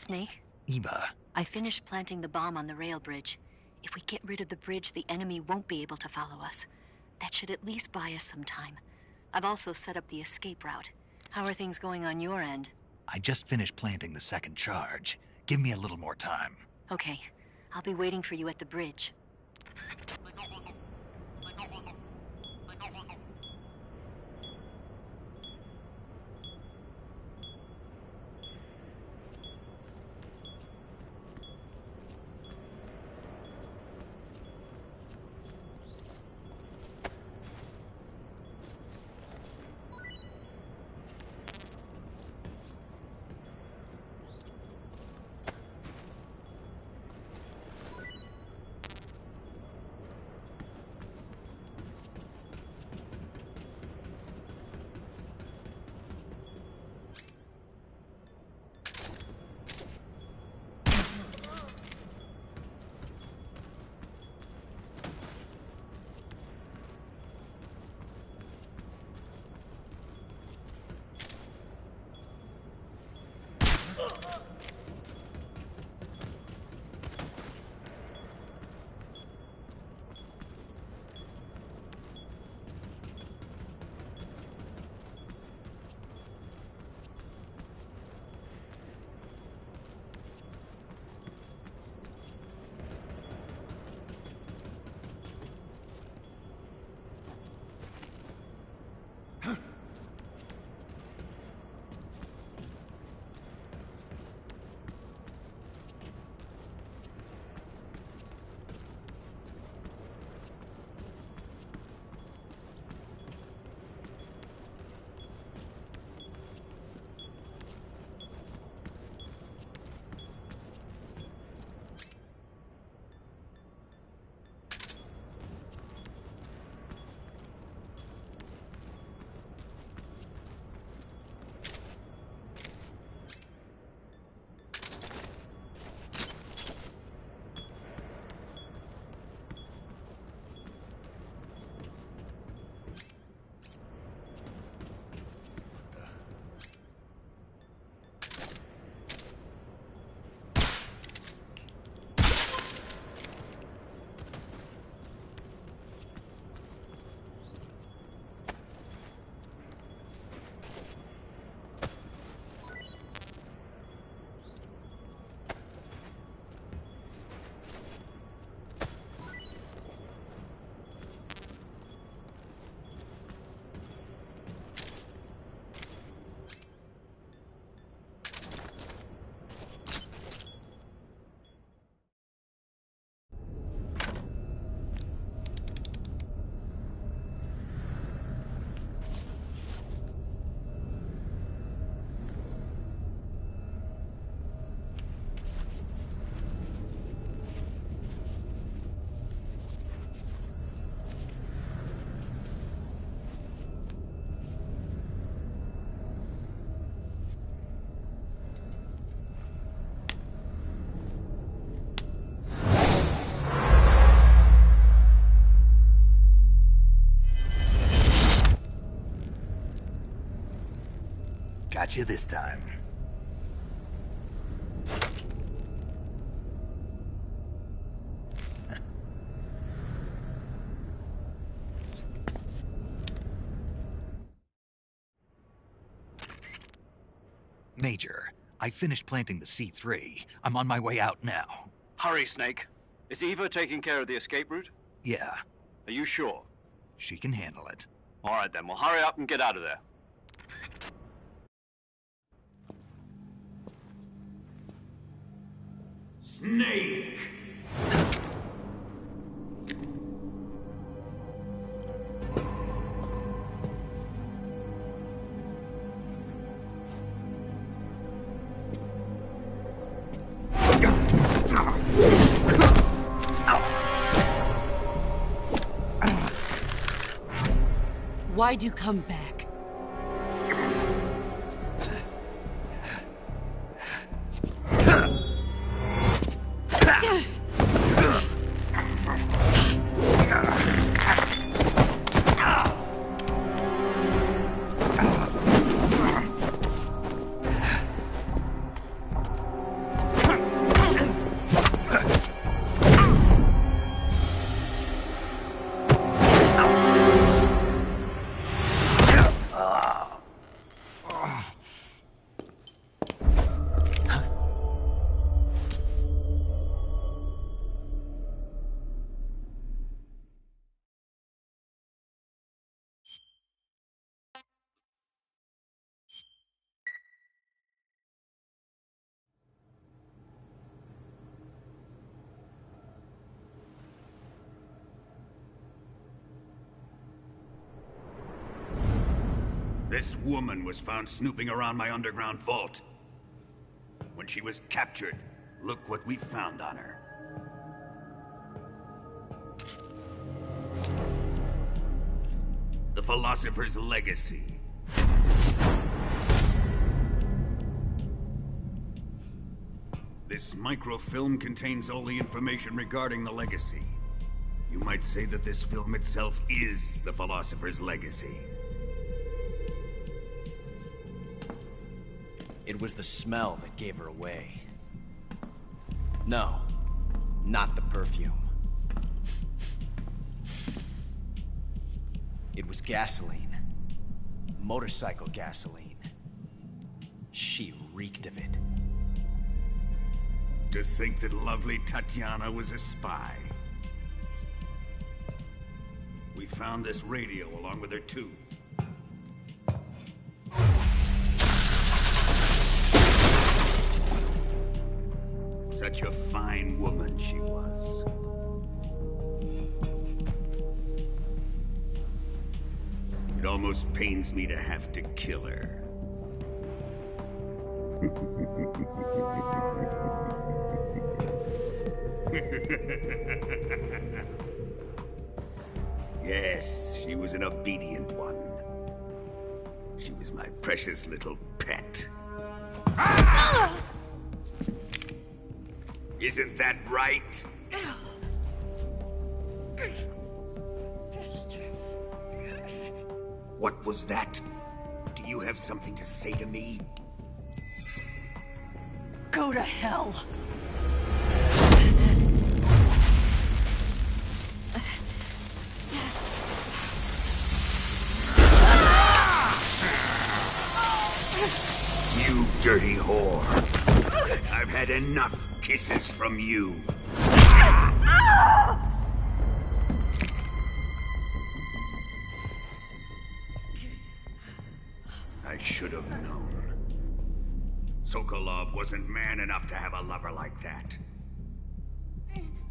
Snake? Eva. I finished planting the bomb on the rail bridge. If we get rid of the bridge, the enemy won't be able to follow us. That should at least buy us some time. I've also set up the escape route. How are things going on your end? I just finished planting the second charge. Give me a little more time. Okay. I'll be waiting for you at the bridge. Got you this time. Major, I finished planting the C3. I'm on my way out now. Hurry, Snake. Is Eva taking care of the escape route? Yeah, Are you sure? she can handle it. All right, then. Well, hurry up and get out of there. Snake! Why'd you come back? This woman was found snooping around my underground vault. When she was captured, look what we found on her. The Philosopher's Legacy. This microfilm contains all the information regarding the Legacy. You might say that this film itself is the Philosopher's Legacy. It was the smell that gave her away. No, not the perfume. It was gasoline. Motorcycle gasoline. She reeked of it. To think that lovely Tatiana was a spy. We found this radio along with her too. Such a fine woman she was. It almost pains me to have to kill her. Yes, she was an obedient one. She was my precious little pet. Ah! Isn't that right? What was that? Do you have something to say to me? Go to hell. You dirty whore. I've had enough kisses from you. I should have known. Sokolov wasn't man enough to have a lover like that.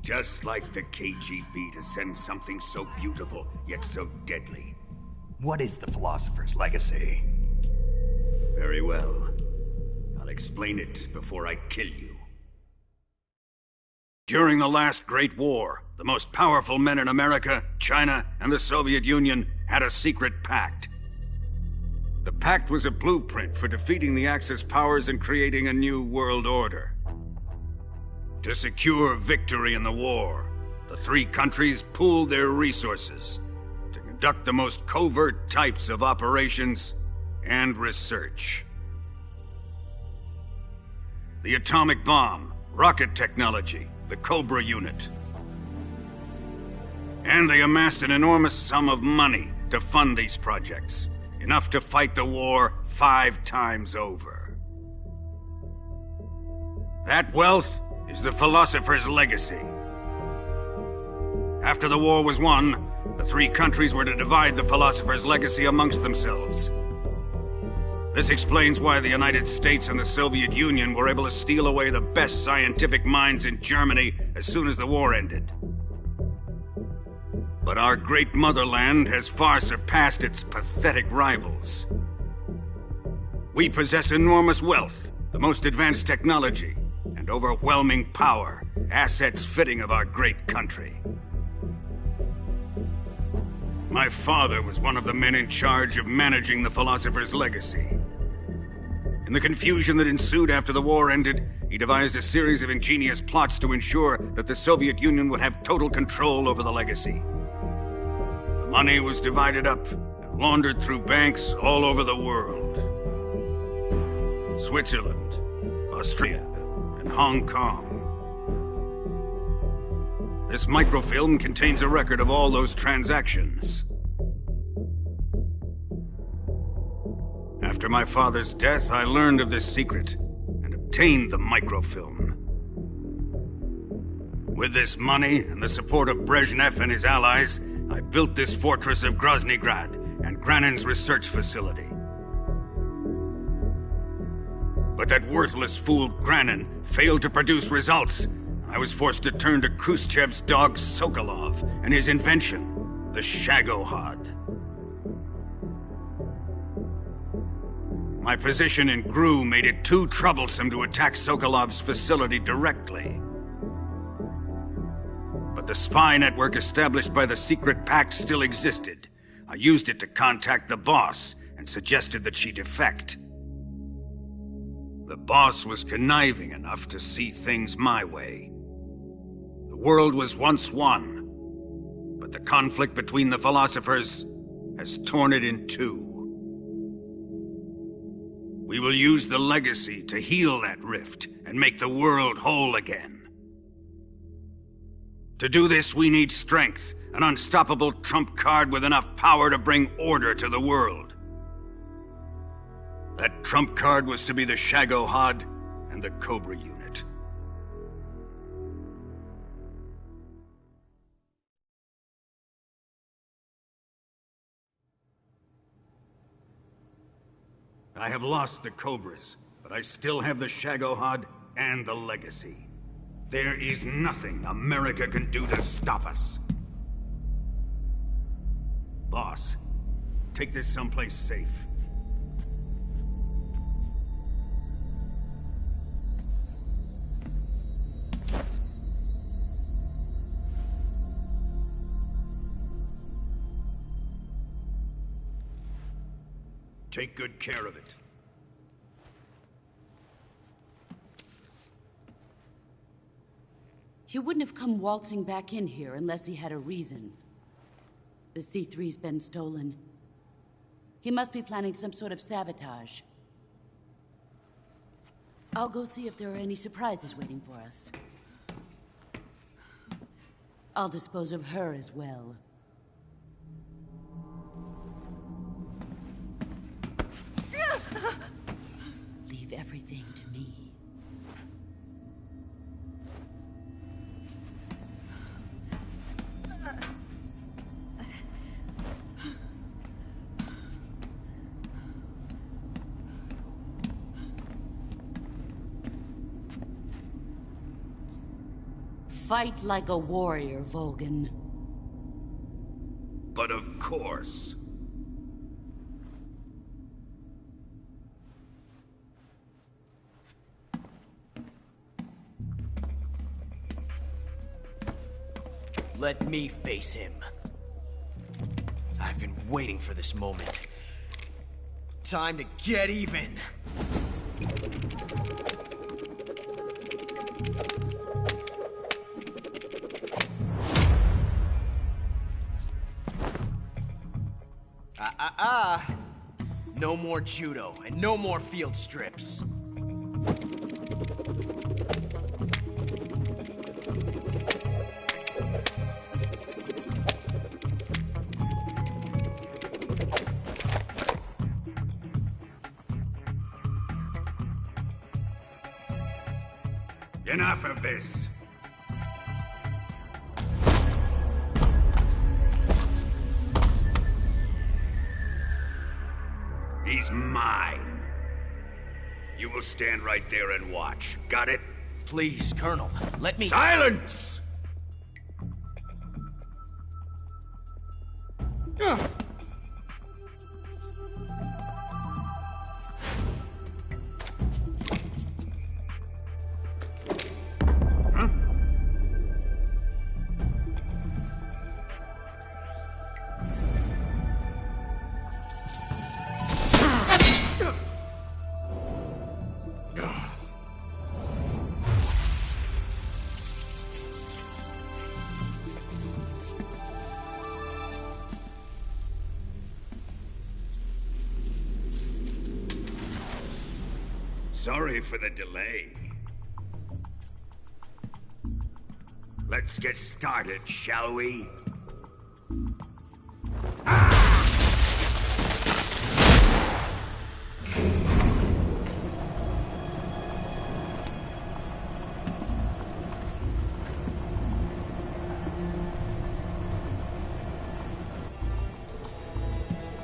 Just like the KGB to send something so beautiful, yet so deadly. What is the Philosopher's Legacy? Very well. I'll explain it before I kill you. During the last Great War, the most powerful men in America, China, and the Soviet Union had a secret pact. The pact was a blueprint for defeating the Axis powers and creating a new world order. To secure victory in the war, the three countries pooled their resources to conduct the most covert types of operations and research. The atomic bomb, rocket technology, the Cobra unit. And they amassed an enormous sum of money to fund these projects. Enough to fight the war 5 times over. That wealth is the Philosopher's Legacy. After the war was won, the three countries were to divide the Philosopher's Legacy amongst themselves. This explains why the United States and the Soviet Union were able to steal away the best scientific minds in Germany as soon as the war ended. But our great motherland has far surpassed its pathetic rivals. We possess enormous wealth, the most advanced technology, and overwhelming power, assets fitting of our great country. My father was one of the men in charge of managing the Philosopher's Legacy. In the confusion that ensued after the war ended, he devised a series of ingenious plots to ensure that the Soviet Union would have total control over the Legacy. The money was divided up and laundered through banks all over the world. Switzerland, Austria, and Hong Kong. This microfilm contains a record of all those transactions. After my father's death, I learned of this secret and obtained the microfilm. With this money and the support of Brezhnev and his allies, I built this fortress of Groznygrad and Granin's research facility. But that worthless fool Granin failed to produce results. I was forced to turn to Khrushchev's dog Sokolov and his invention, the Shagohod. My position in GRU made it too troublesome to attack Sokolov's facility directly. But the spy network established by the secret pact still existed. I used it to contact the boss and suggested that she defect. The boss was conniving enough to see things my way. The world was once one, but the conflict between the philosophers has torn it in two. We will use the legacy to heal that rift and make the world whole again. To do this, we need strength, an unstoppable trump card with enough power to bring order to the world. That trump card was to be the Shagohod and the Cobra unit. I have lost the Cobras, but I still have the Shagohod and the legacy. There is nothing America can do to stop us. Boss, take this someplace safe. Take good care of it. He wouldn't have come waltzing back in here unless he had a reason. The C3's been stolen. He must be planning some sort of sabotage. I'll go see if there are any surprises waiting for us. I'll dispose of her as well. Leave everything to me. Fight like a warrior, Volgin. But of course. Let me face him. I've been waiting for this moment. Time to get even. No more judo, and no more field strips. Enough of this. He's mine. You will stand right there and watch. Got it? Please, Colonel, let me— Silence! Sorry for the delay. Let's get started, shall we?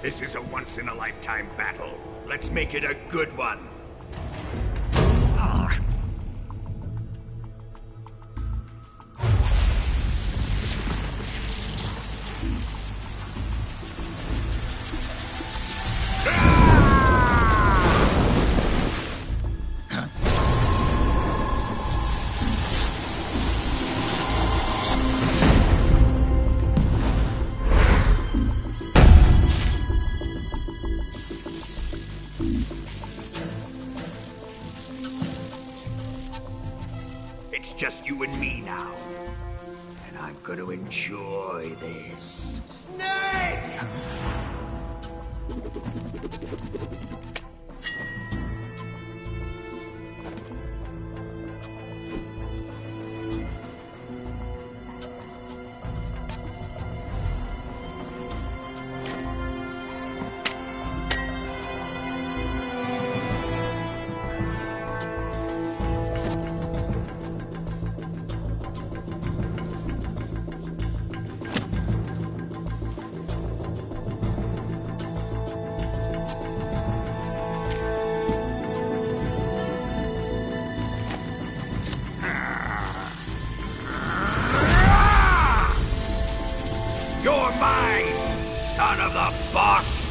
This is a once-in-a-lifetime battle. Let's make it a good one. It's just you and me now. And I'm gonna enjoy this. Snake! You're mine, son of the boss!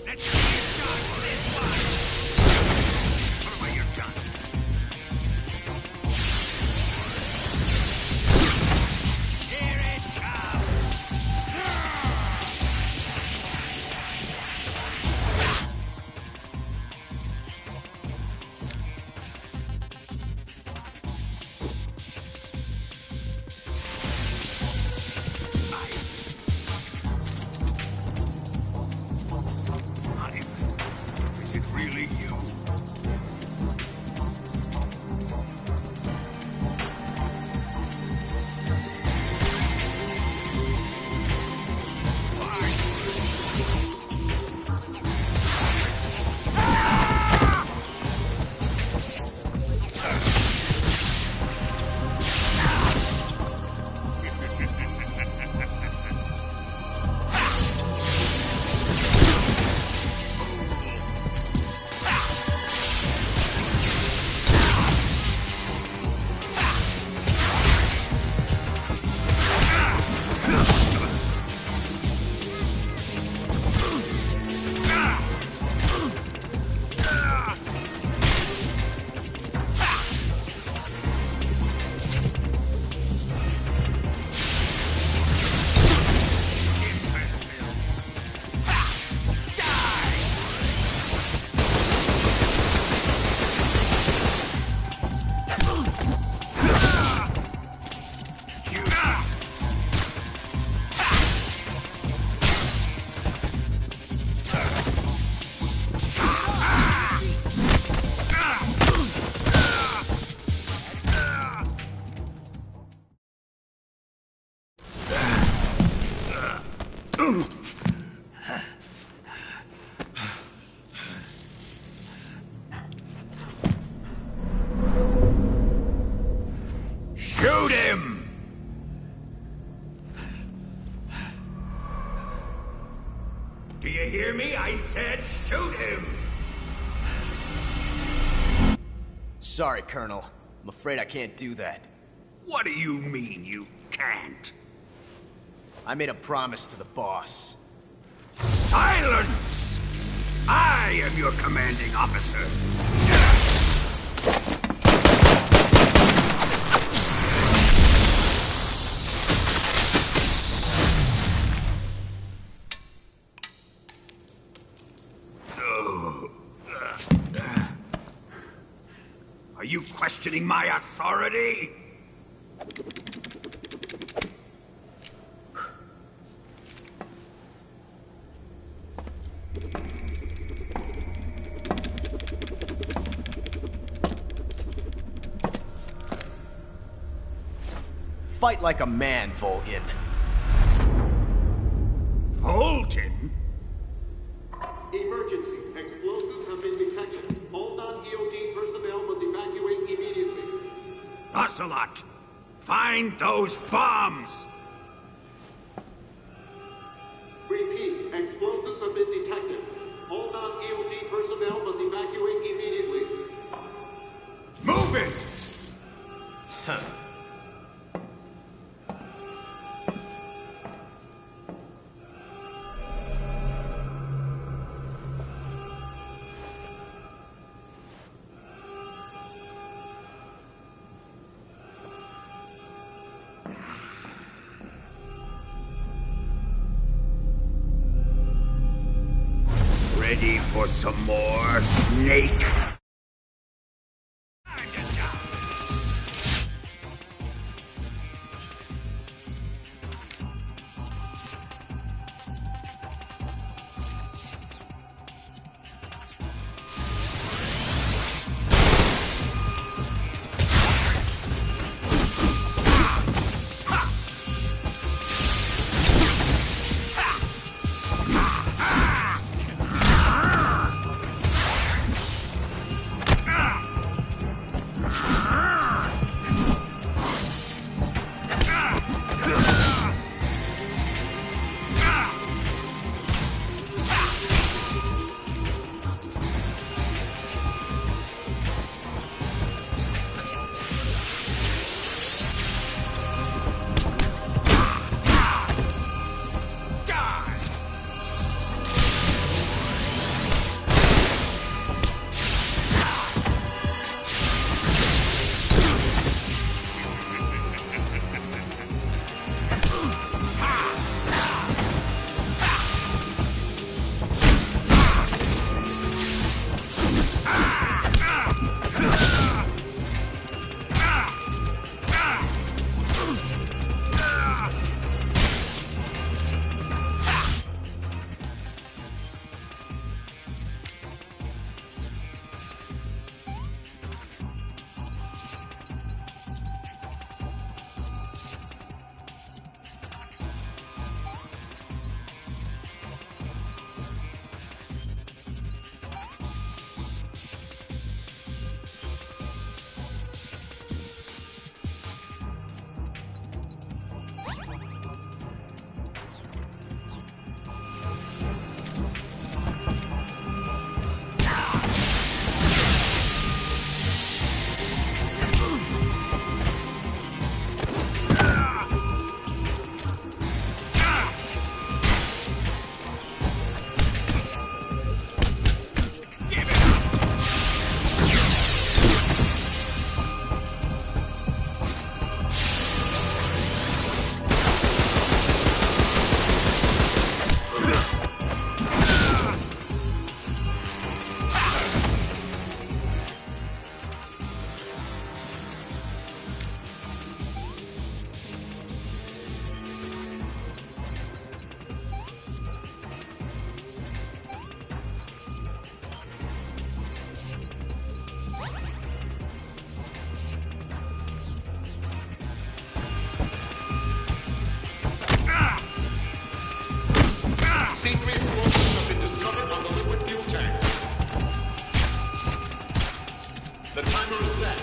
Let's see you start for this one! Put away your gun. Here it Is it really you? Shoot him! Do you hear me? I said shoot him! Sorry, Colonel. I'm afraid I can't do that. What do you mean you can't? I made a promise to the boss. Silence! I am your commanding officer. Are you questioning my authority? Fight like a man, Volgin. Volgin? Emergency. Explosives have been detected. All non-EOD personnel must evacuate immediately. Ocelot, find those bombs! Repeat. Explosives have been detected. All non-EOD personnel must evacuate immediately. Move it! Huh. Ready for some more, Snake? C3 explosives have been discovered on the liquid fuel tanks. The timer is set.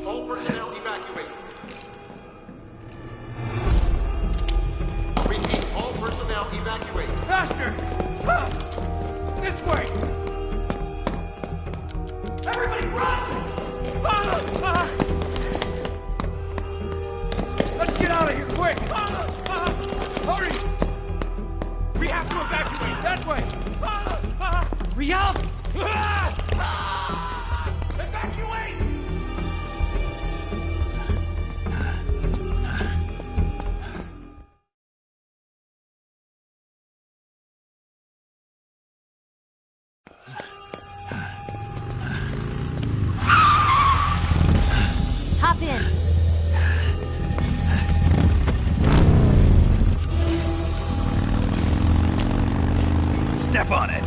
All personnel evacuate. Repeat, all personnel evacuate. Faster! This way! Everybody run! Let's get out of here, quick! Hurry! We have to evacuate, that way! Riyadh! Evacuate! Hop in. Step on it.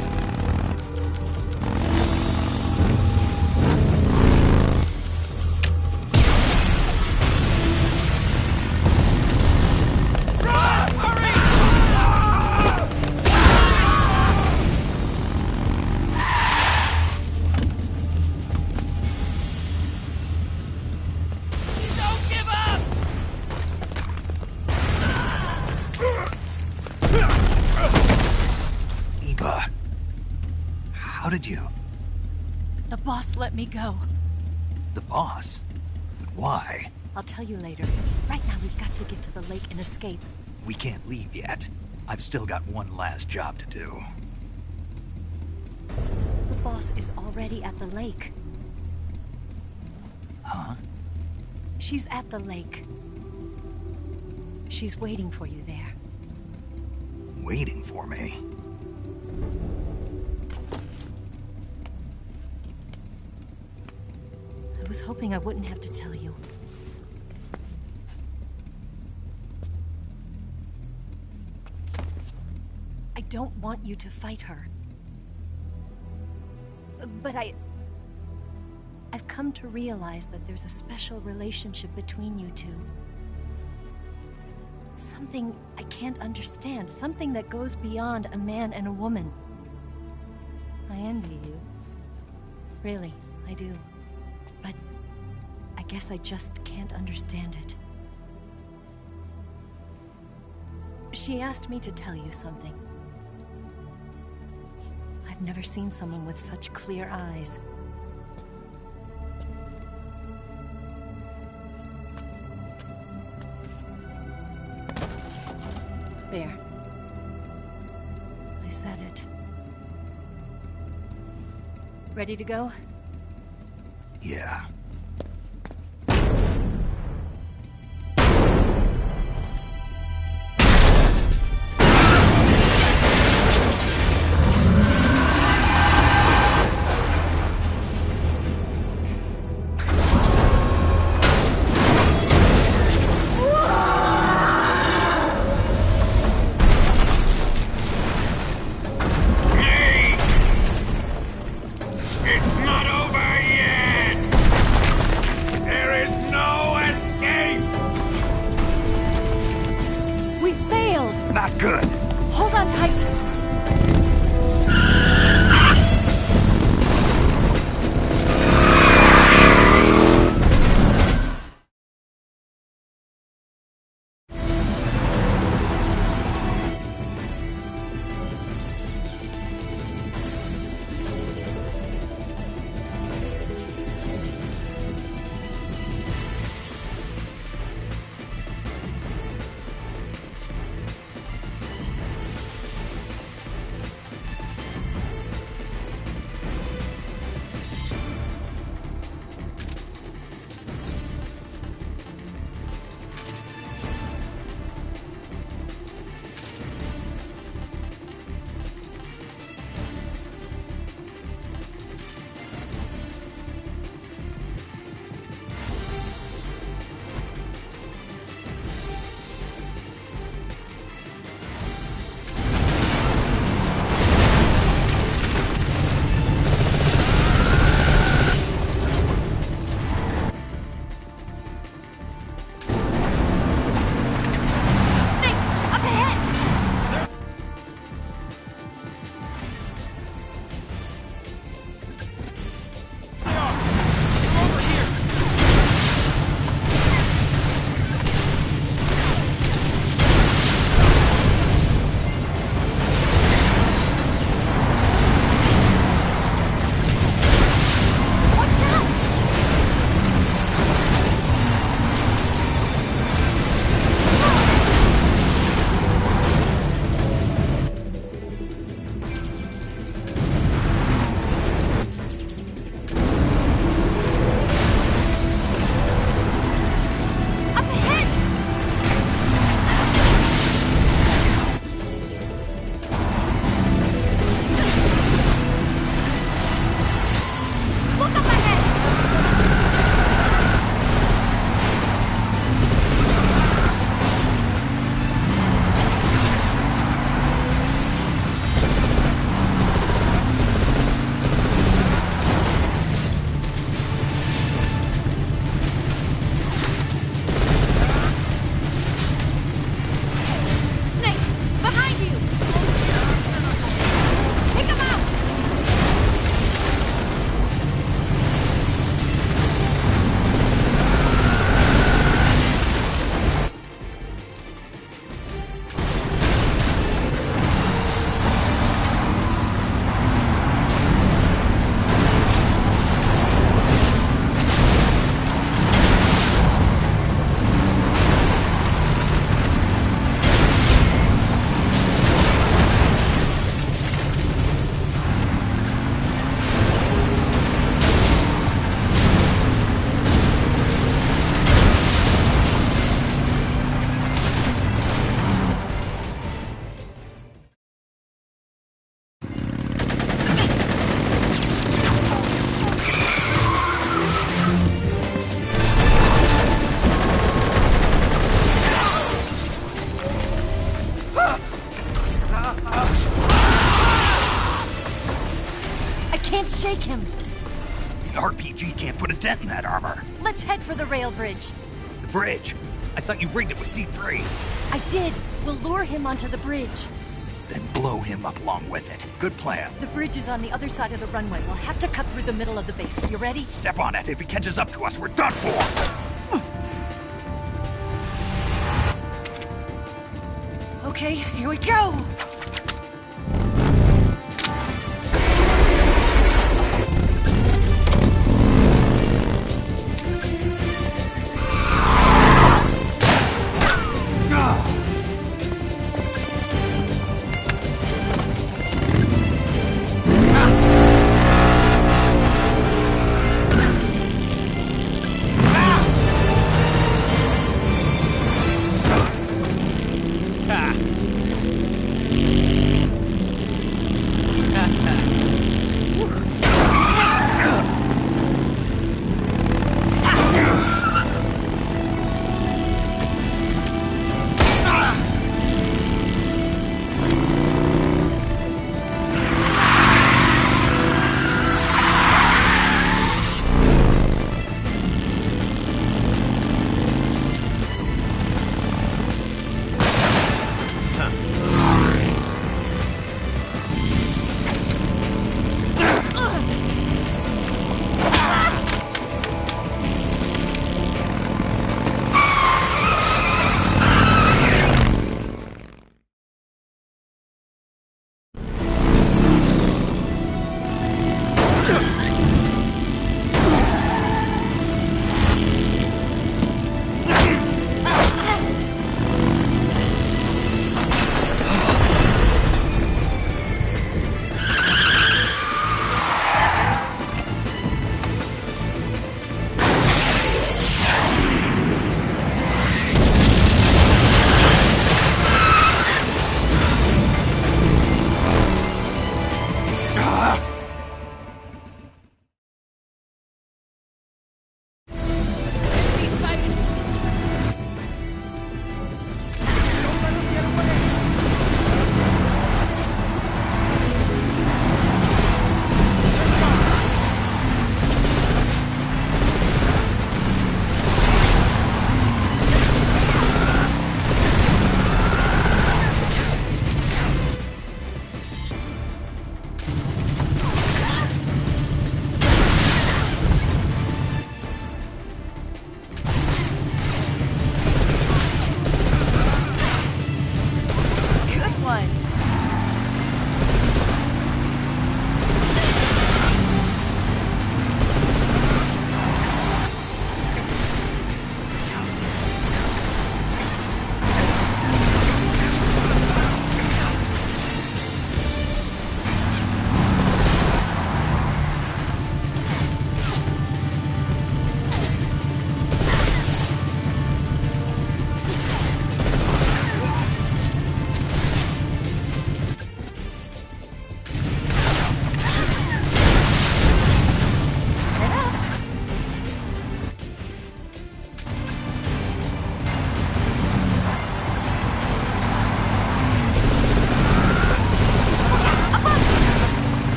How did you? The boss let me go. The boss? But why? I'll tell you later. Right now, we've got to get to the lake and escape. We can't leave yet. I've still got one last job to do. The boss is already at the lake. Huh? She's at the lake. She's waiting for you there. Waiting for me? I was hoping I wouldn't have to tell you. I don't want you to fight her. But I've come to realize that there's a special relationship between you two. Something I can't understand. Something that goes beyond a man and a woman. I envy you. Really, I do. But I guess I just can't understand it. She asked me to tell you something. I've never seen someone with such clear eyes. There. I said it. Ready to go? Yeah. It's not over yet! can't shake him. The RPG can't put a dent in that armor. Let's head for the rail bridge. The bridge? I thought you rigged it with C3. I did. We'll lure him onto the bridge. Then blow him up along with it. Good plan. The bridge is on the other side of the runway. We'll have to cut through the middle of the base. You ready? Step on it. If he catches up to us, we're done for. Okay, here we go!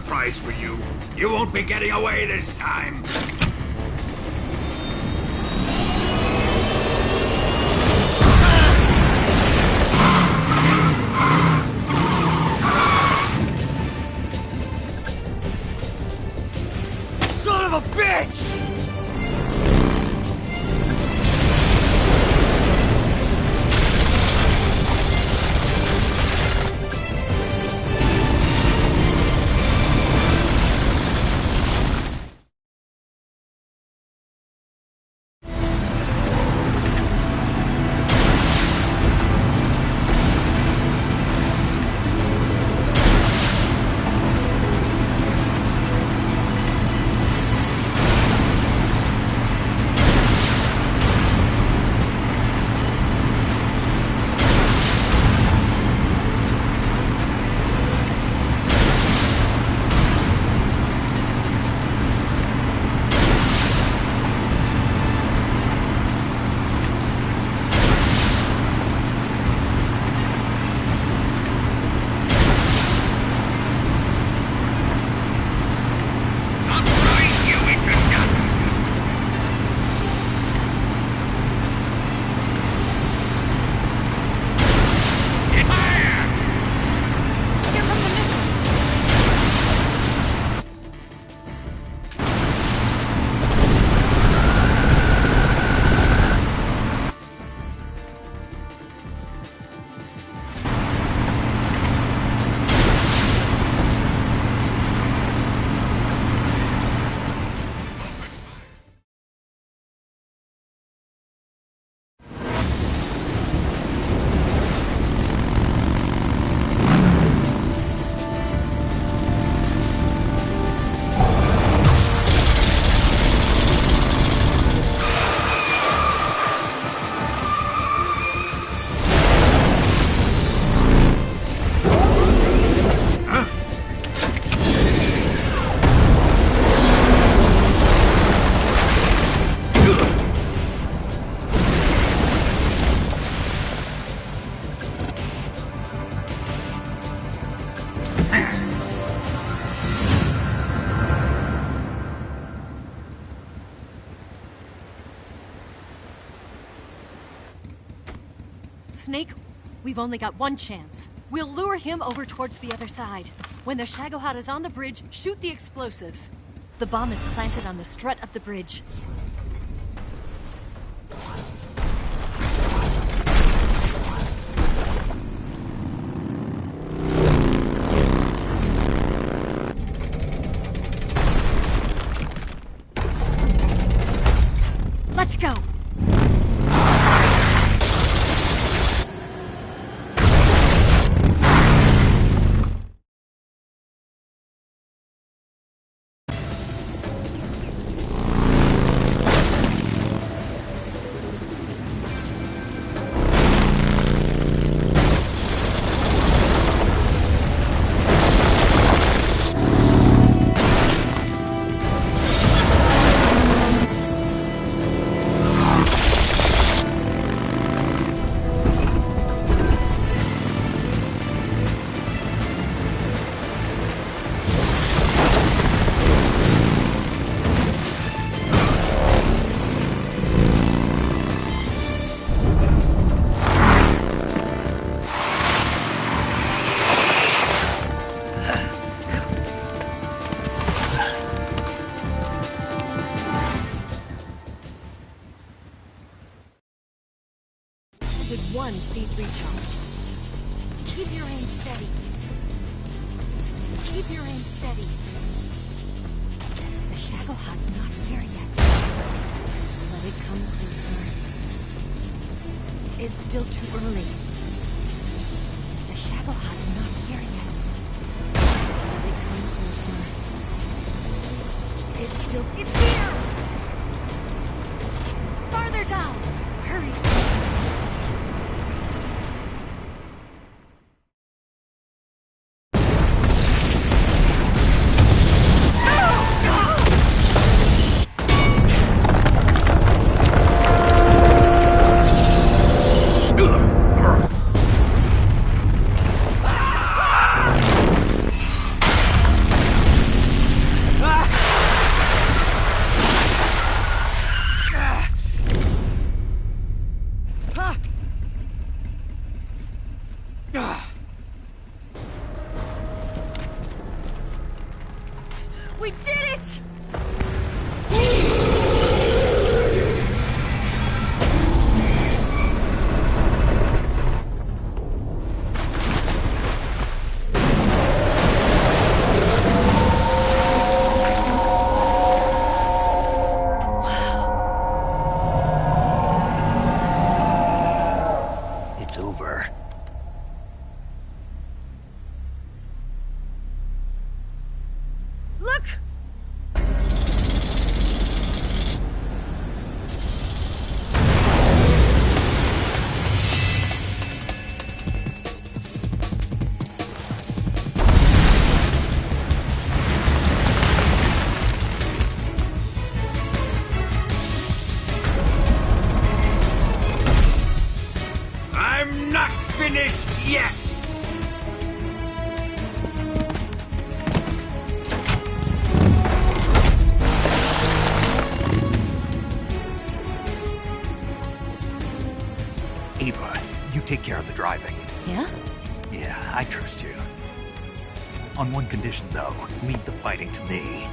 surprise for you. You won't be getting away this time. Son of a bitch! Snake, we've only got one chance. We'll lure him over towards the other side. When the Shagohod is on the bridge, shoot the explosives. The bomb is planted on the strut of the bridge. Let's go! Did one C3 charge. Keep your aim steady. Keep your aim steady. The Shagohod's not here yet. Let it come closer. It's still too early. The Shagohod's not here yet. Let it come closer. It's here! Farther down! Hurry, Snake. We did it! It's over. Look! I'm not finished yet! Ava, you take care of the driving. Yeah? Yeah, I trust you. On one condition, though. Leave the fighting to me.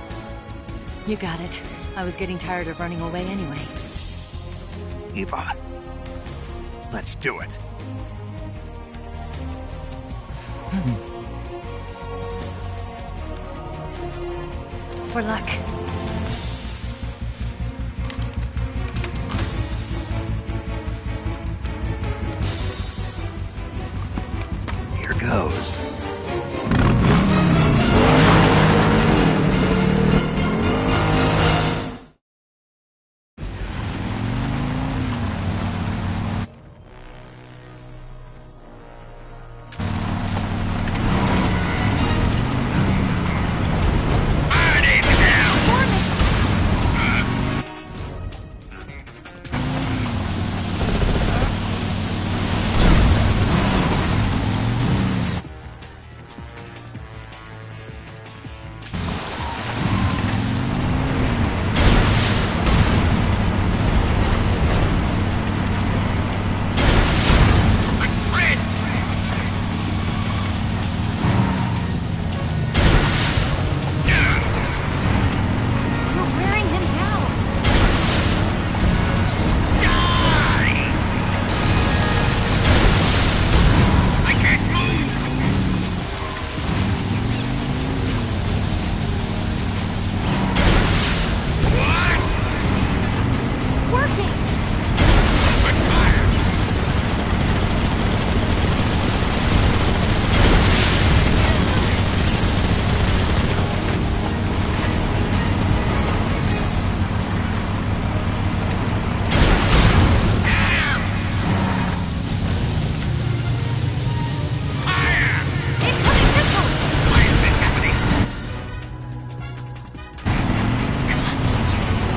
You got it. I was getting tired of running away anyway. Ava, let's do it. For luck. Here goes. You're wearing him down! It's working! Incoming missiles! Concentrate.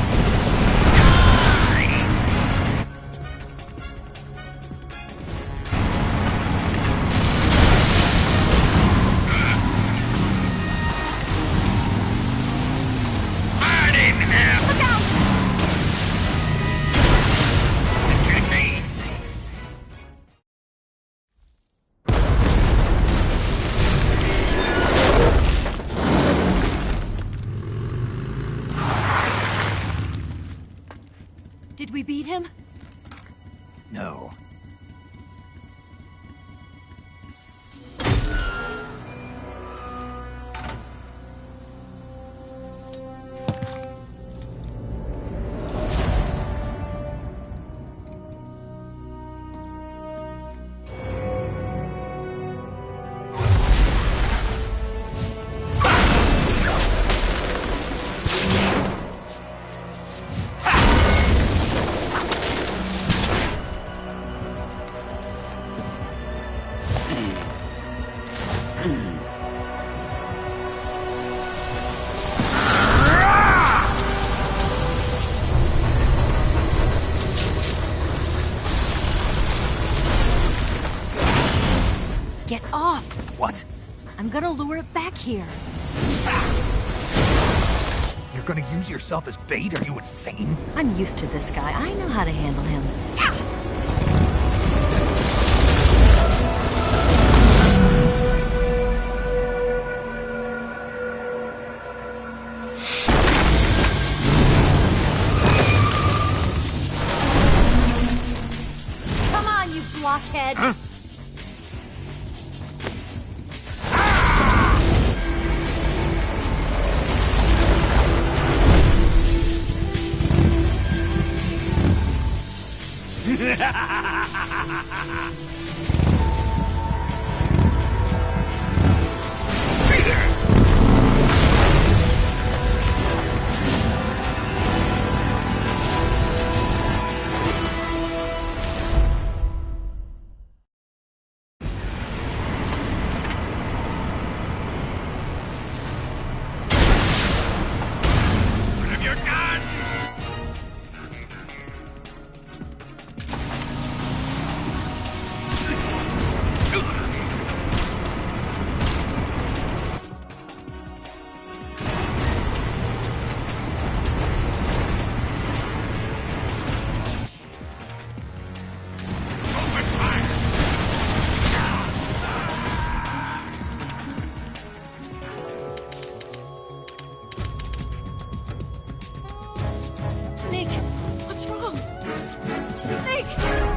Look out! Did we beat him? No. Get off! What? I'm gonna lure it back here. You're gonna use yourself as bait? Are you insane? I'm used to this guy. I know how to handle him. ahead. Huh? Snake! What's wrong? Snake! Snake!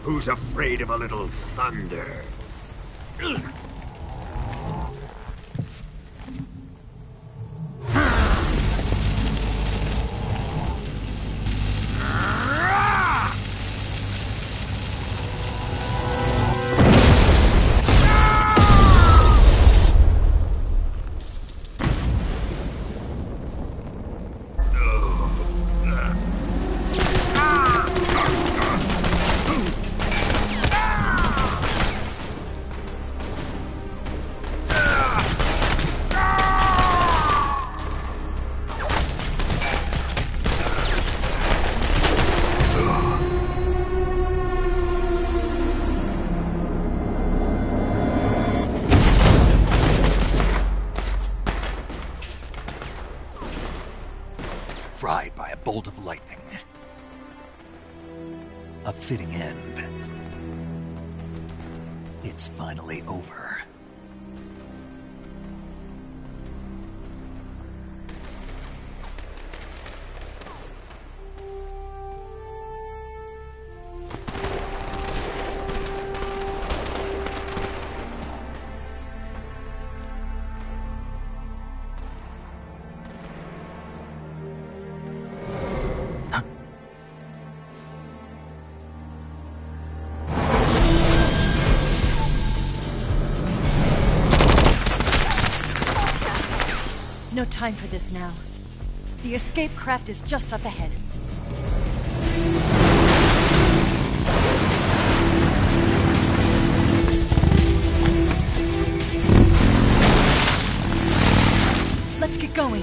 Who's afraid of a little thunder? bolt of lightning. A fitting end. It's finally over. No time for this now. The escape craft is just up ahead. Let's get going.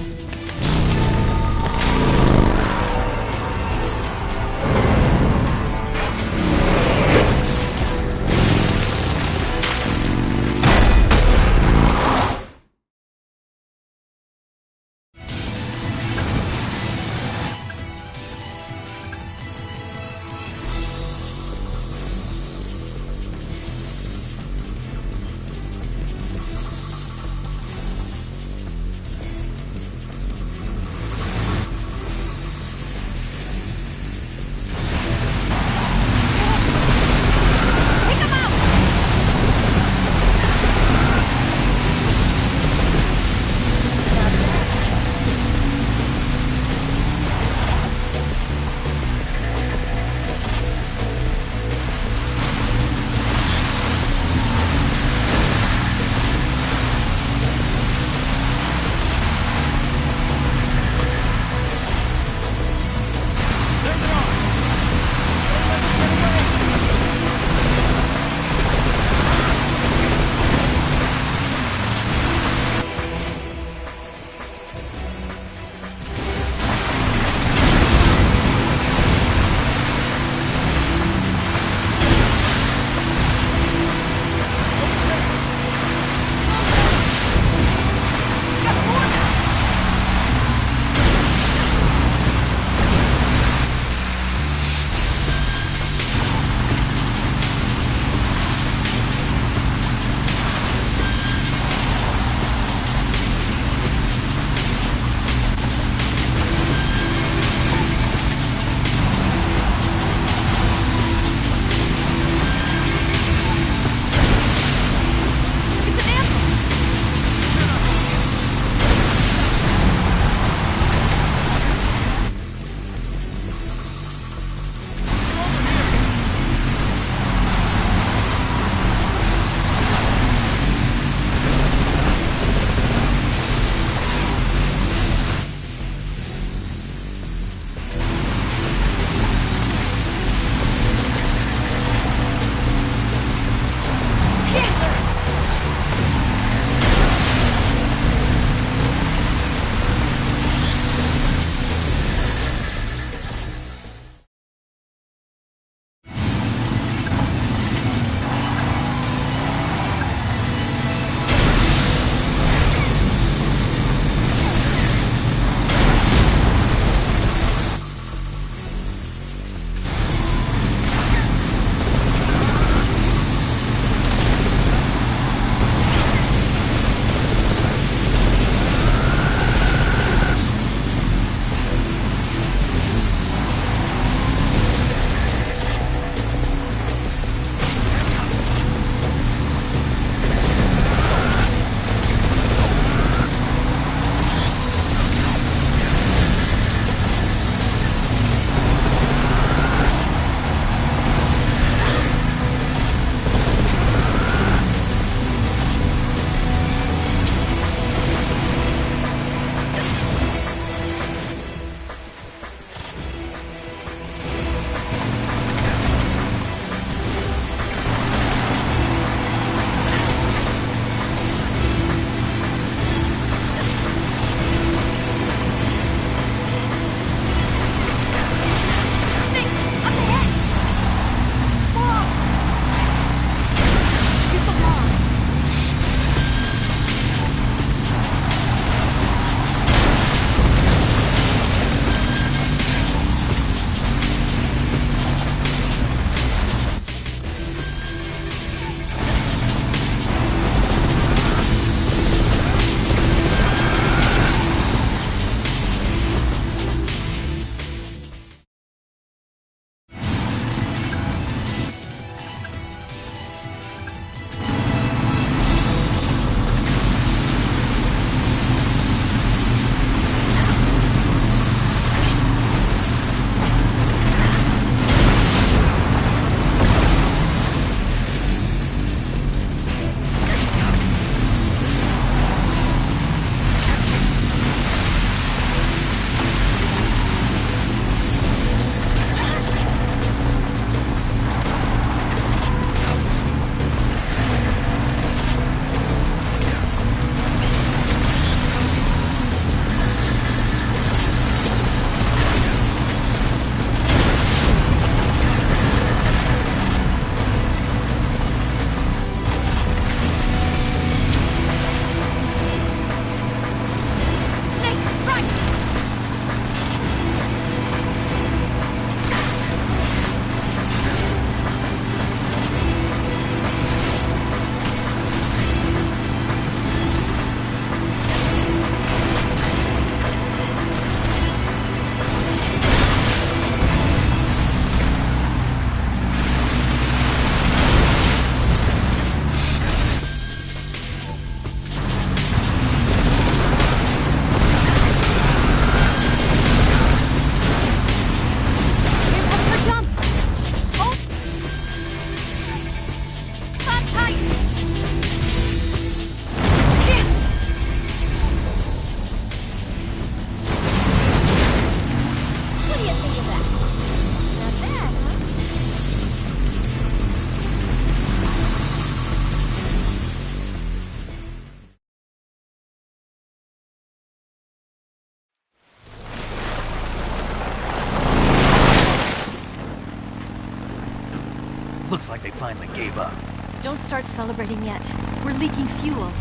Looks like they finally gave up. Don't start celebrating yet. We're leaking fuel.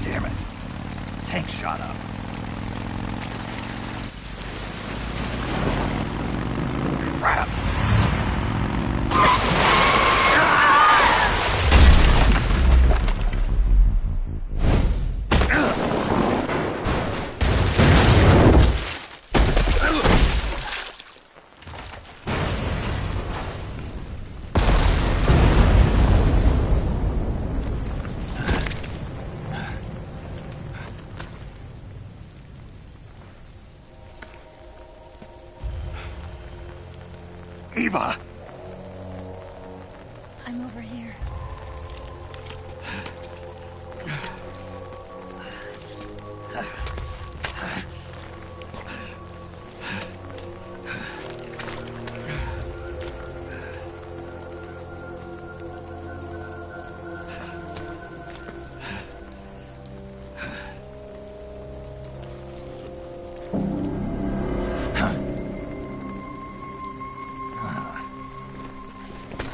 Damn it. Tank shot up. Crap. Eva! I'm over here.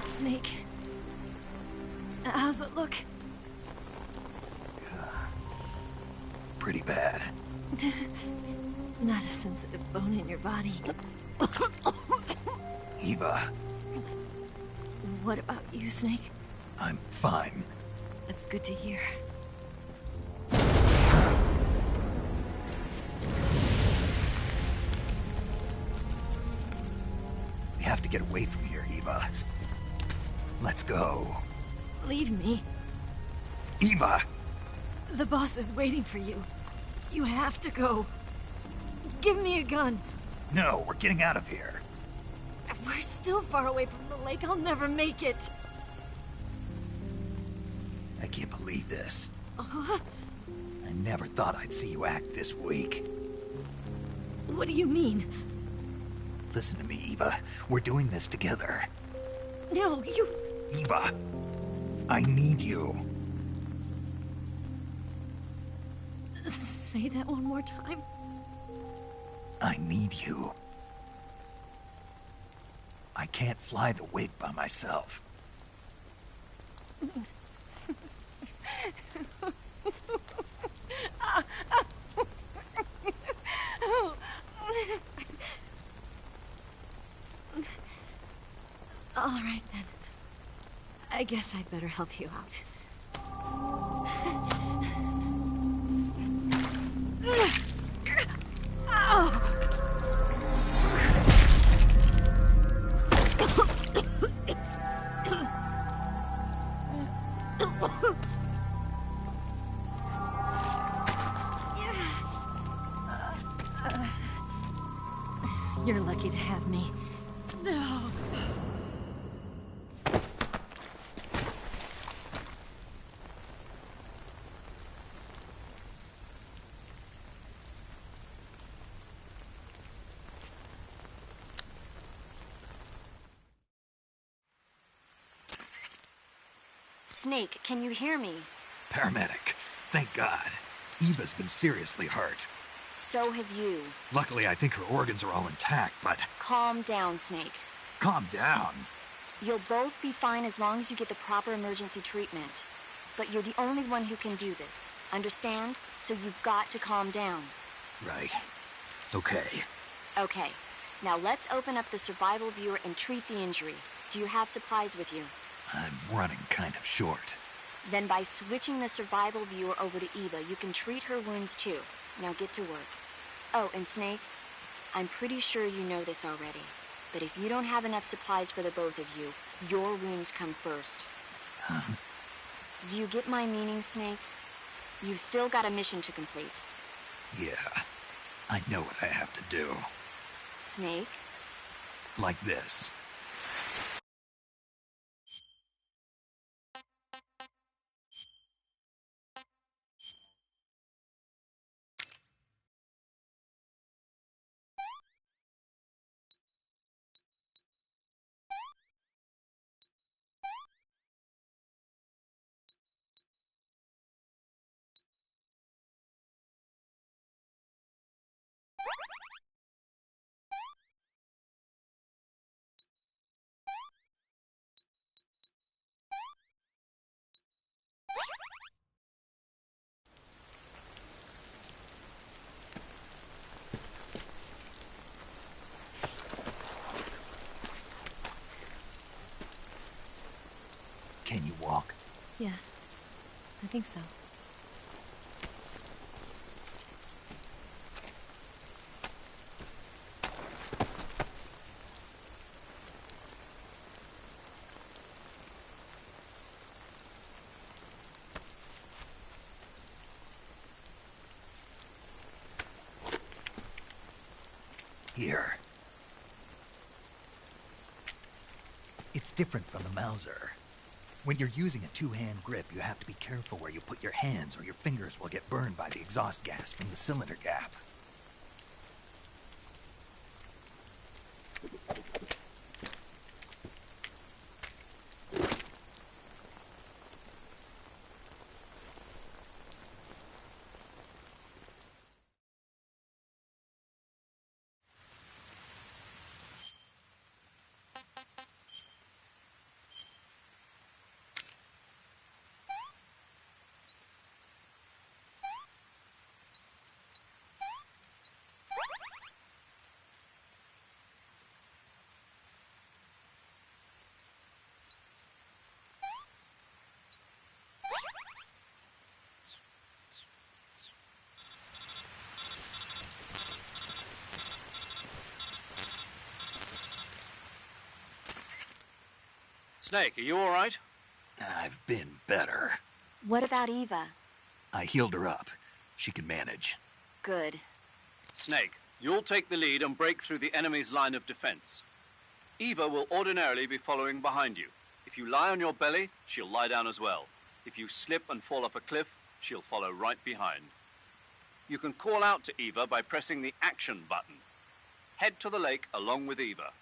Snake. How's it look? Pretty bad. Not a sensitive bone in your body. Eva, What about you, Snake? I'm fine. That's good to hear. We have to get away from here, Eva. Let's go. Leave me. Eva! The boss is waiting for you. You have to go. Give me a gun. No, we're getting out of here. We're still far away from the lake. I'll never make it. I can't believe this. I never thought I'd see you act this weak. What do you mean? Listen to me, Eva. We're doing this together. No, you... Eva, I need you. Say that one more time. I need you. I can't fly the wig by myself. All right, then. I guess I'd better help you out. You're lucky to have me. Snake, can you hear me? Paramedic. Thank God. Eva's been seriously hurt. So have you. Luckily, I think her organs are all intact, but... Calm down, Snake. Calm down. You'll both be fine as long as you get the proper emergency treatment. But you're the only one who can do this. Understand? So you've got to calm down. Right. Okay. Okay. Now let's open up the survival viewer and treat the injury. Do you have supplies with you? I'm running kind of short. Then by switching the survival viewer over to Eva, you can treat her wounds too. Now get to work. Oh, and Snake, I'm pretty sure you know this already. But if you don't have enough supplies for the both of you, your wounds come first. Huh? Do you get my meaning, Snake? You've still got a mission to complete. Yeah. I know what I have to do. Snake? Like this. Can you walk? Yeah, I think so. Here. It's different from the Mauser. When you're using a two-hand grip, you have to be careful where you put your hands or your fingers will get burned by the exhaust gas from the cylinder gap. Snake, are you all right? I've been better. What about Eva? I healed her up. She can manage. Good. Snake, you'll take the lead and break through the enemy's line of defense. Eva will ordinarily be following behind you. If you lie on your belly, she'll lie down as well. If you slip and fall off a cliff, she'll follow right behind. You can call out to Eva by pressing the action button. Head to the lake along with Eva.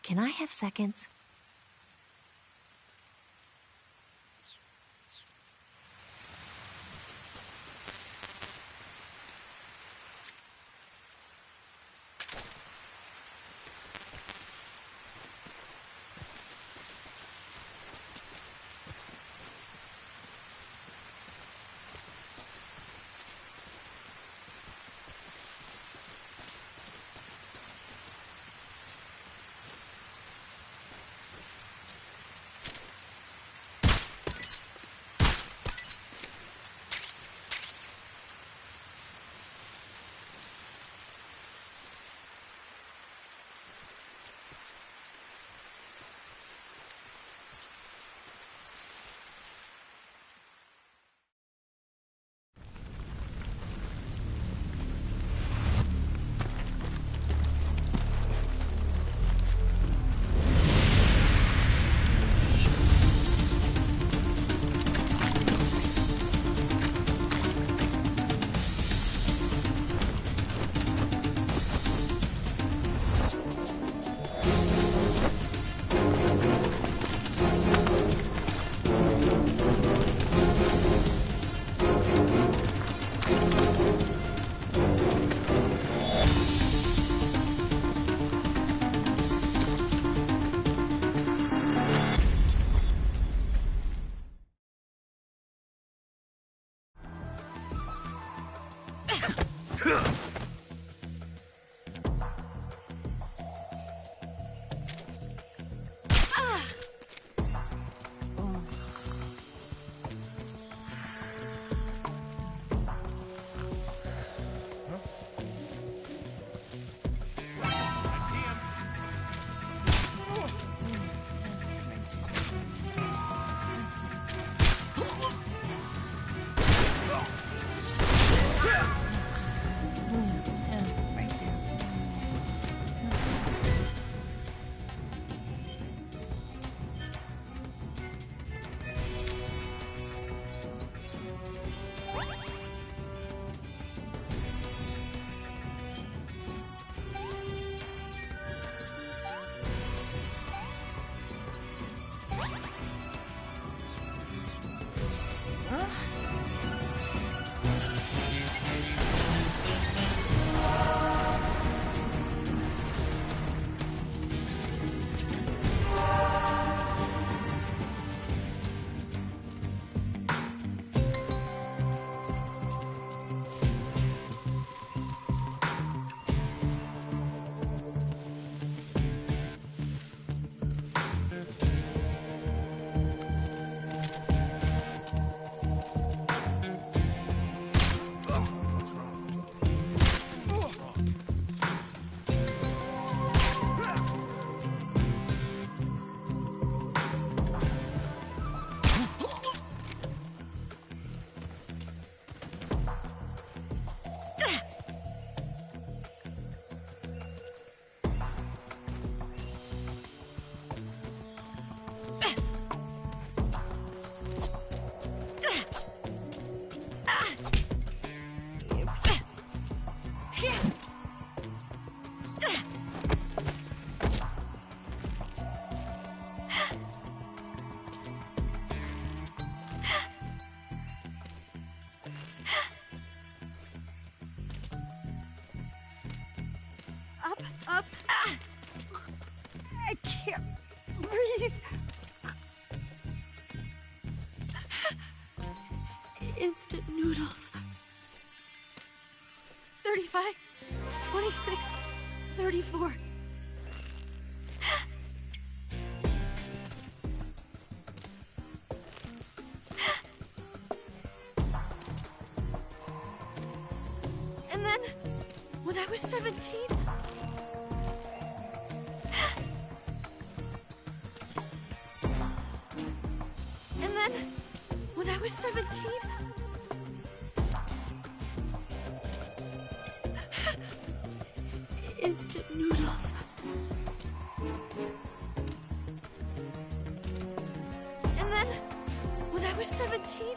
Can I have seconds? Up, up. I can't breathe. Instant noodles. 35, 26, 34. And then, when I was 17, and then, when I was 17, instant noodles. And then, when I was 17,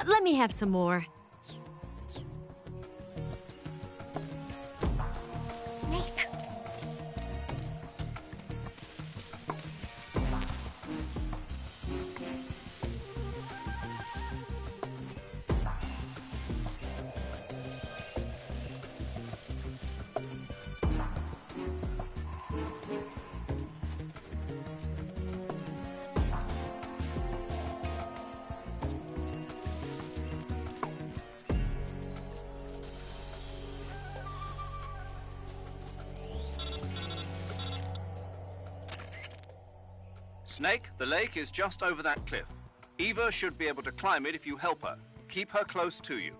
Let me have some more. Snake. Snake, the lake is just over that cliff. Eva should be able to climb it if you help her. Keep her close to you.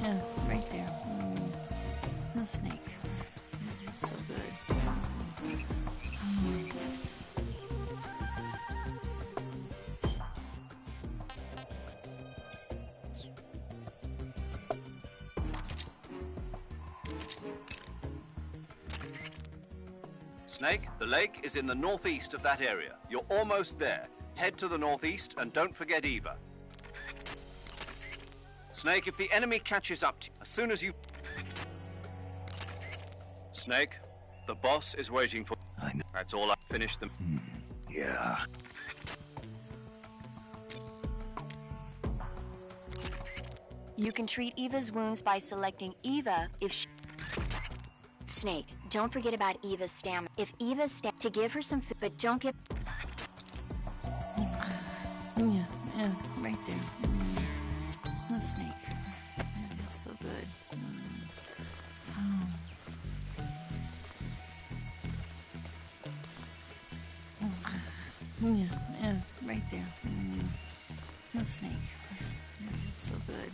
Yeah, right there. No snake. It's so good. Snake, the lake is in the northeast of that area. You're almost there. Head to the northeast and don't forget Eva. Snake, if the enemy catches up to you, as soon as you... Snake, the boss is waiting for... I know. That's all. I finished them. Yeah. You can treat Eva's wounds by selecting Eva if she... Snake, don't forget about Eva's stamina. If Eva's stamina... To give her some food, but don't give... Yeah, right there. No snake. It's so good. Yeah, right there. No snake. It's so good.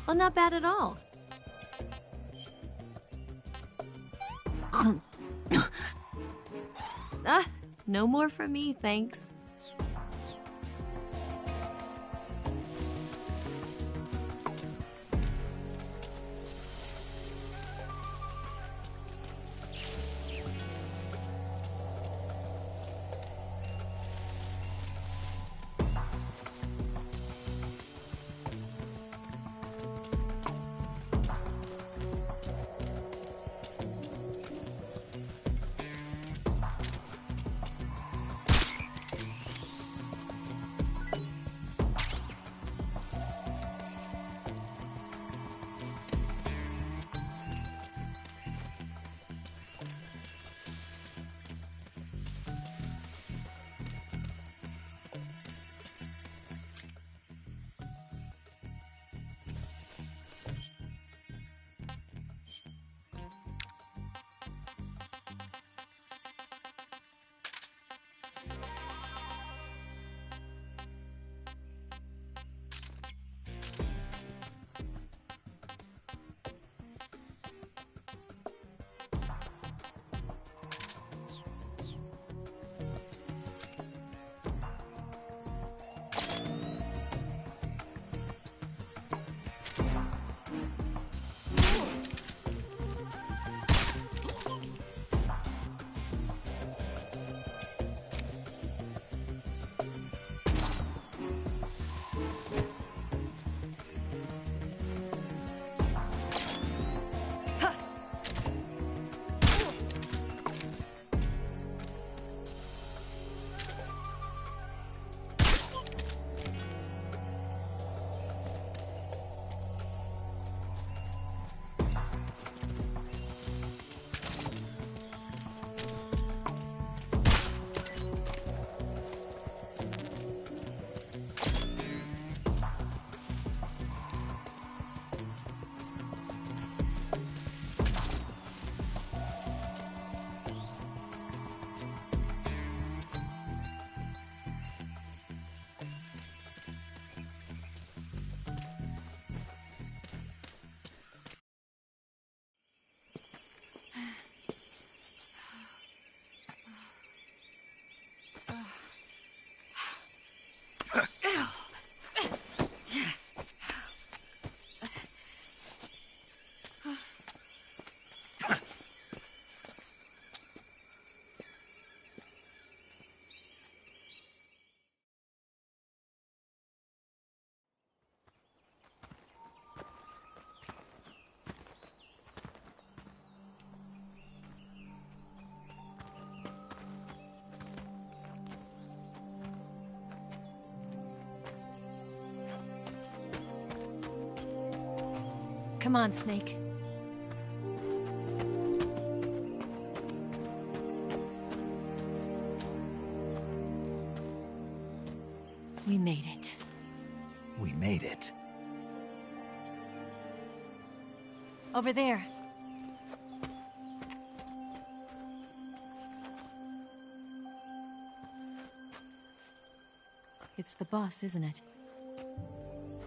Well, not bad at all. No more from me, thanks. Come on, Snake. We made it. We made it. Over there. It's the boss, isn't it?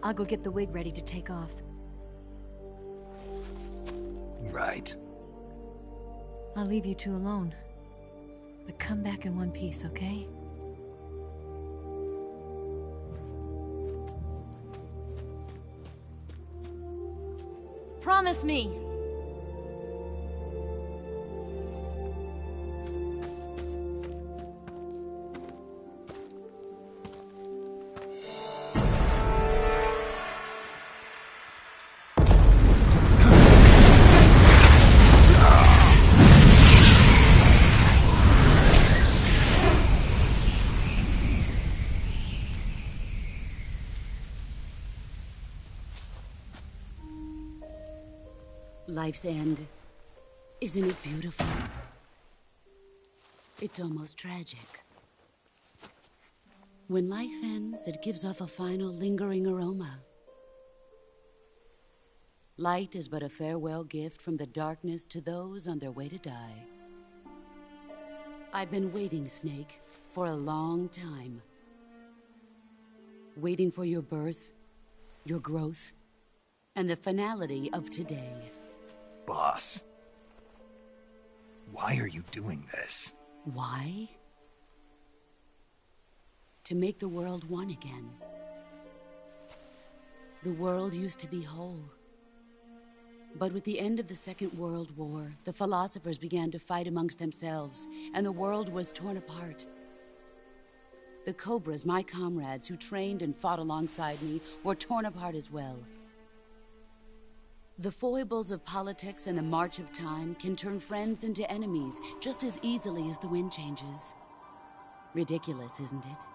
I'll go get the wig ready to take off. Right. I'll leave you two alone. But come back in one piece, okay? Promise me! Life's end. Isn't it beautiful? It's almost tragic. When life ends, it gives off a final lingering aroma. Light is but a farewell gift from the darkness to those on their way to die. I've been waiting, Snake, for a long time. Waiting for your birth, your growth, and the finality of today. Boss. Why are you doing this? Why? To make the world one again. The world used to be whole. But with the end of the Second World War, the philosophers began to fight amongst themselves, and the world was torn apart. The Cobras, my comrades who trained and fought alongside me, were torn apart as well. The foibles of politics and the march of time can turn friends into enemies just as easily as the wind changes. Ridiculous, isn't it?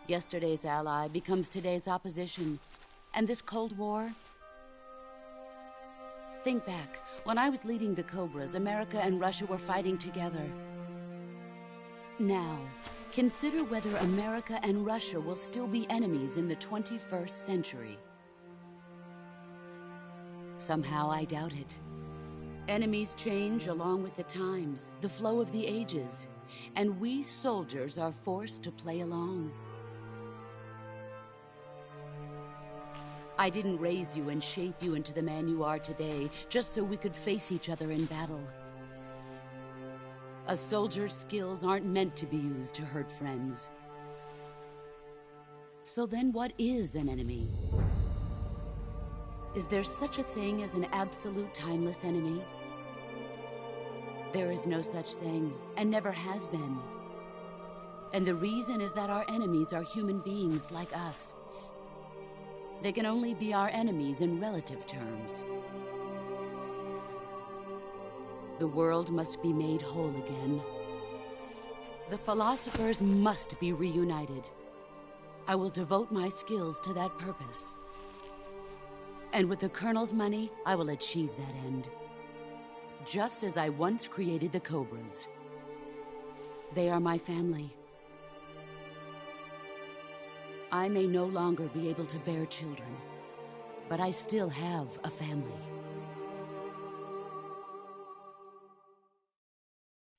Yesterday's ally becomes today's opposition, and this Cold War... Think back. When I was leading the Cobras, America and Russia were fighting together. Now, consider whether America and Russia will still be enemies in the 21st century. Somehow I doubt it. Enemies change along with the times, the flow of the ages, and we soldiers are forced to play along. I didn't raise you and shape you into the man you are today just so we could face each other in battle. A soldier's skills aren't meant to be used to hurt friends. So then what is an enemy? Is there such a thing as an absolute timeless enemy? There is no such thing, and never has been. And the reason is that our enemies are human beings like us. They can only be our enemies in relative terms. The world must be made whole again. The philosophers must be reunited. I will devote my skills to that purpose. And with the Colonel's money, I will achieve that end. Just as I once created the Cobras. They are my family. I may no longer be able to bear children, but I still have a family.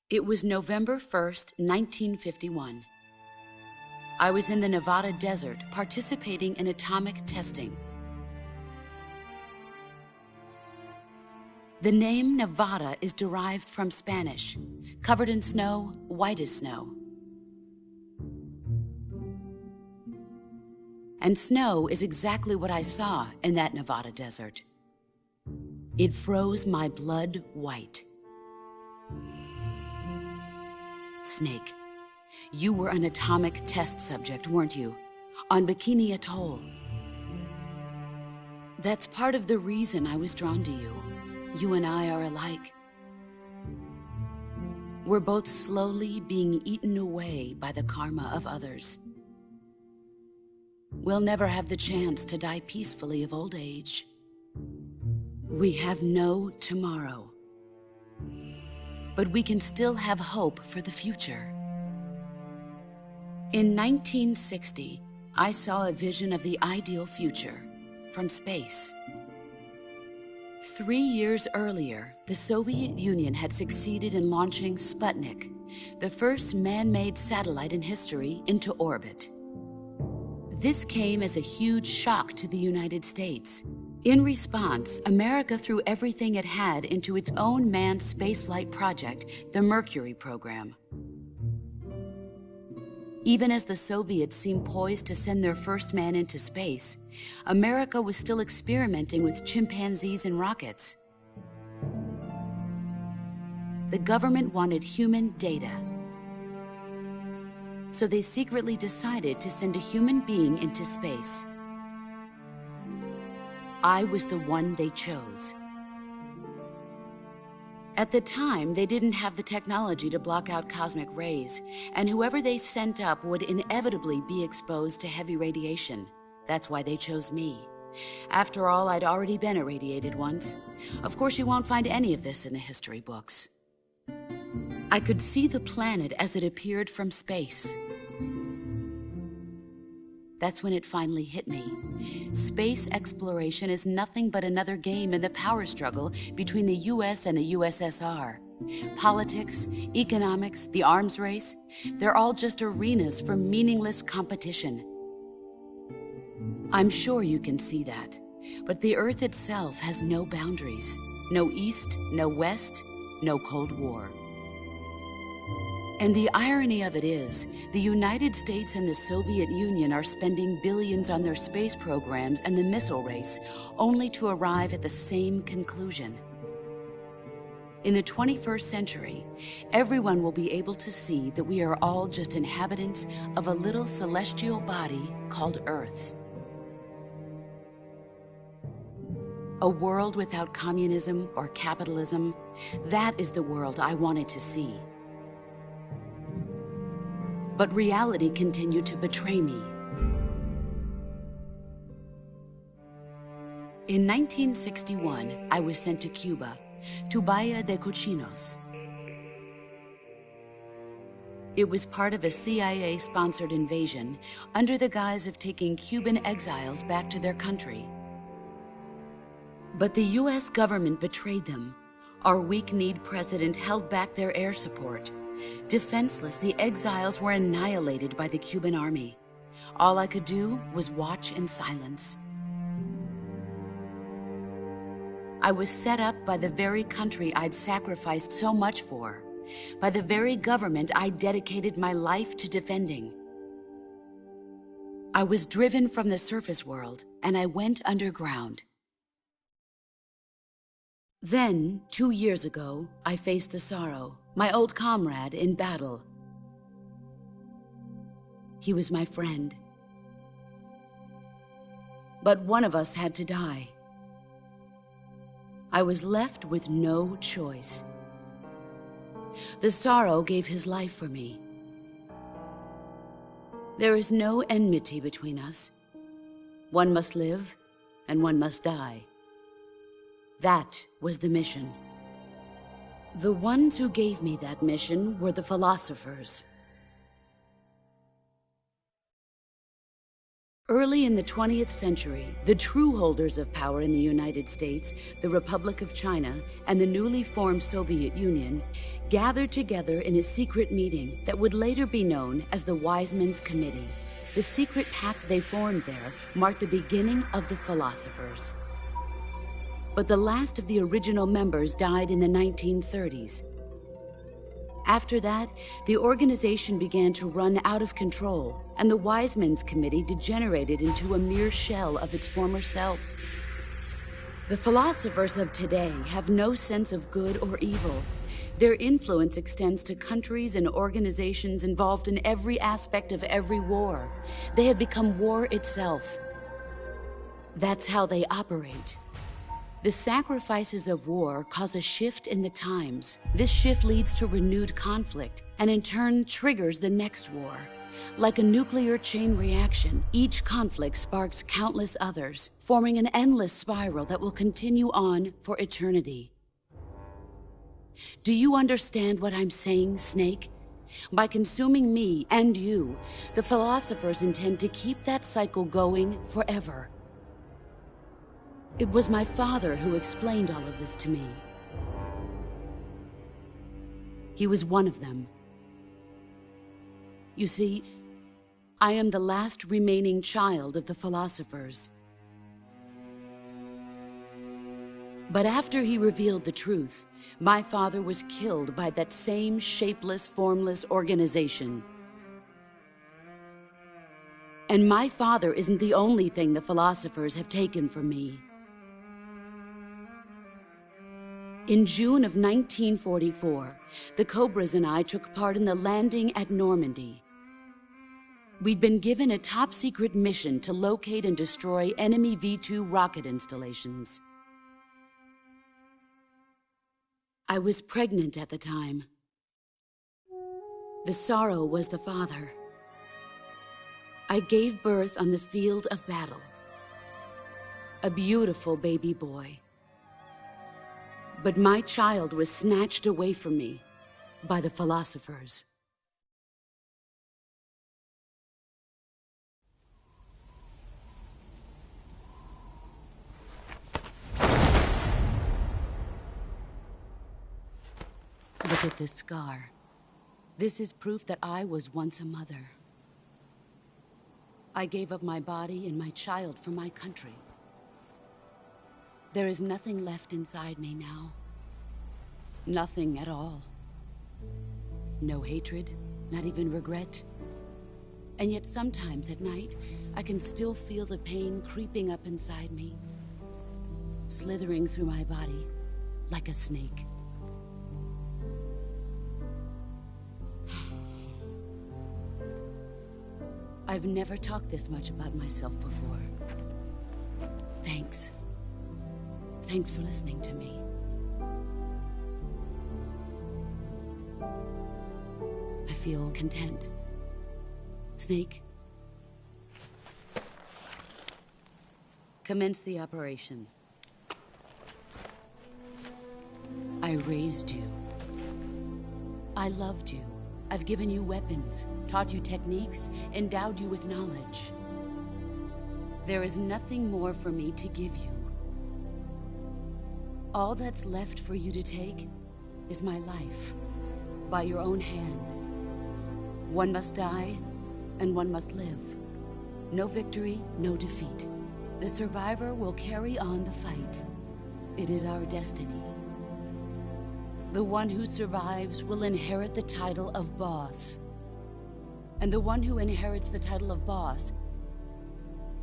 It was November 1st, 1951. I was in the Nevada desert participating in atomic testing. The name Nevada is derived from Spanish, covered in snow, white as snow. And snow is exactly what I saw in that Nevada desert. It froze my blood white. Snake, you were an atomic test subject, weren't you? On Bikini Atoll. That's part of the reason I was drawn to you. You and I are alike. We're both slowly being eaten away by the karma of others. we'll never have the chance to die peacefully of old age. We have no tomorrow. But we can still have hope for the future. In 1960, I saw a vision of the ideal future from space. 3 years earlier, the Soviet Union had succeeded in launching Sputnik, the first man-made satellite in history, into orbit. This came as a huge shock to the United States. In response, America threw everything it had into its own manned spaceflight project, the Mercury program. Even as the Soviets seemed poised to send their first man into space, America was still experimenting with chimpanzees and rockets. The government wanted human data. So they secretly decided to send a human being into space. I was the one they chose. At the time, they didn't have the technology to block out cosmic rays, and whoever they sent up would inevitably be exposed to heavy radiation. That's why they chose me. After all, I'd already been irradiated once. Of course, you won't find any of this in the history books. I could see the planet as it appeared from space. That's when it finally hit me. Space exploration is nothing but another game in the power struggle between the US and the USSR. Politics, economics, the arms race, they're all just arenas for meaningless competition. I'm sure you can see that, but the Earth itself has no boundaries. No East, no West, no Cold War. And the irony of it is, the United States and the Soviet Union are spending billions on their space programs and the missile race, only to arrive at the same conclusion. In the 21st century, everyone will be able to see that we are all just inhabitants of a little celestial body called Earth. A world without communism or capitalism, that is the world I wanted to see. But reality continued to betray me. In 1961, I was sent to Cuba, to Bahia de Cochinos. It was part of a CIA-sponsored invasion under the guise of taking Cuban exiles back to their country. But the US government betrayed them. Our weak-kneed president held back their air support. Defenseless, the exiles were annihilated by the Cuban army. All I could do was watch in silence. I was set up by the very country I'd sacrificed so much for, by the very government I dedicated my life to defending. I was driven from the surface world, and I went underground. Then, 2 years ago, I faced the Sorrow, my old comrade in battle. He was my friend. But one of us had to die. I was left with no choice. The Sorrow gave his life for me. There is no enmity between us. One must live, and one must die. That was the mission. The ones who gave me that mission were the philosophers. Early in the 20th century, the true holders of power in the United States, the Republic of China, and the newly formed Soviet Union gathered together in a secret meeting that would later be known as the Wiseman's Committee. The secret pact they formed there marked the beginning of the philosophers. But the last of the original members died in the 1930s. After that, the organization began to run out of control, and the Wiseman's Committee degenerated into a mere shell of its former self. The philosophers of today have no sense of good or evil. Their influence extends to countries and organizations involved in every aspect of every war. They have become war itself. That's how they operate. The sacrifices of war cause a shift in the times. This shift leads to renewed conflict, and in turn triggers the next war. Like a nuclear chain reaction, each conflict sparks countless others, forming an endless spiral that will continue on for eternity. Do you understand what I'm saying, Snake? By consuming me and you, the philosophers intend to keep that cycle going forever. It was my father who explained all of this to me. He was one of them. You see, I am the last remaining child of the philosophers. But after he revealed the truth, my father was killed by that same shapeless, formless organization. And my father isn't the only thing the philosophers have taken from me. In June of 1944, the Cobras and I took part in the landing at Normandy. We'd been given a top-secret mission to locate and destroy enemy V-2 rocket installations. I was pregnant at the time. The sorrow was the father. I gave birth on the field of battle. A beautiful baby boy. But my child was snatched away from me by the philosophers. Look at this scar. This is proof that I was once a mother. I gave up my body and my child for my country. There is nothing left inside me now. Nothing at all. No hatred, not even regret. And yet sometimes at night, I can still feel the pain creeping up inside me, slithering through my body like a snake. I've never talked this much about myself before. Thanks. Thanks for listening to me. I feel content. Snake? Commence the operation. I raised you. I loved you. I've given you weapons, taught you techniques, endowed you with knowledge. There is nothing more for me to give you. All that's left for you to take is my life, by your own hand. One must die, and one must live. No victory, no defeat. The survivor will carry on the fight. It is our destiny. The one who survives will inherit the title of boss. And the one who inherits the title of boss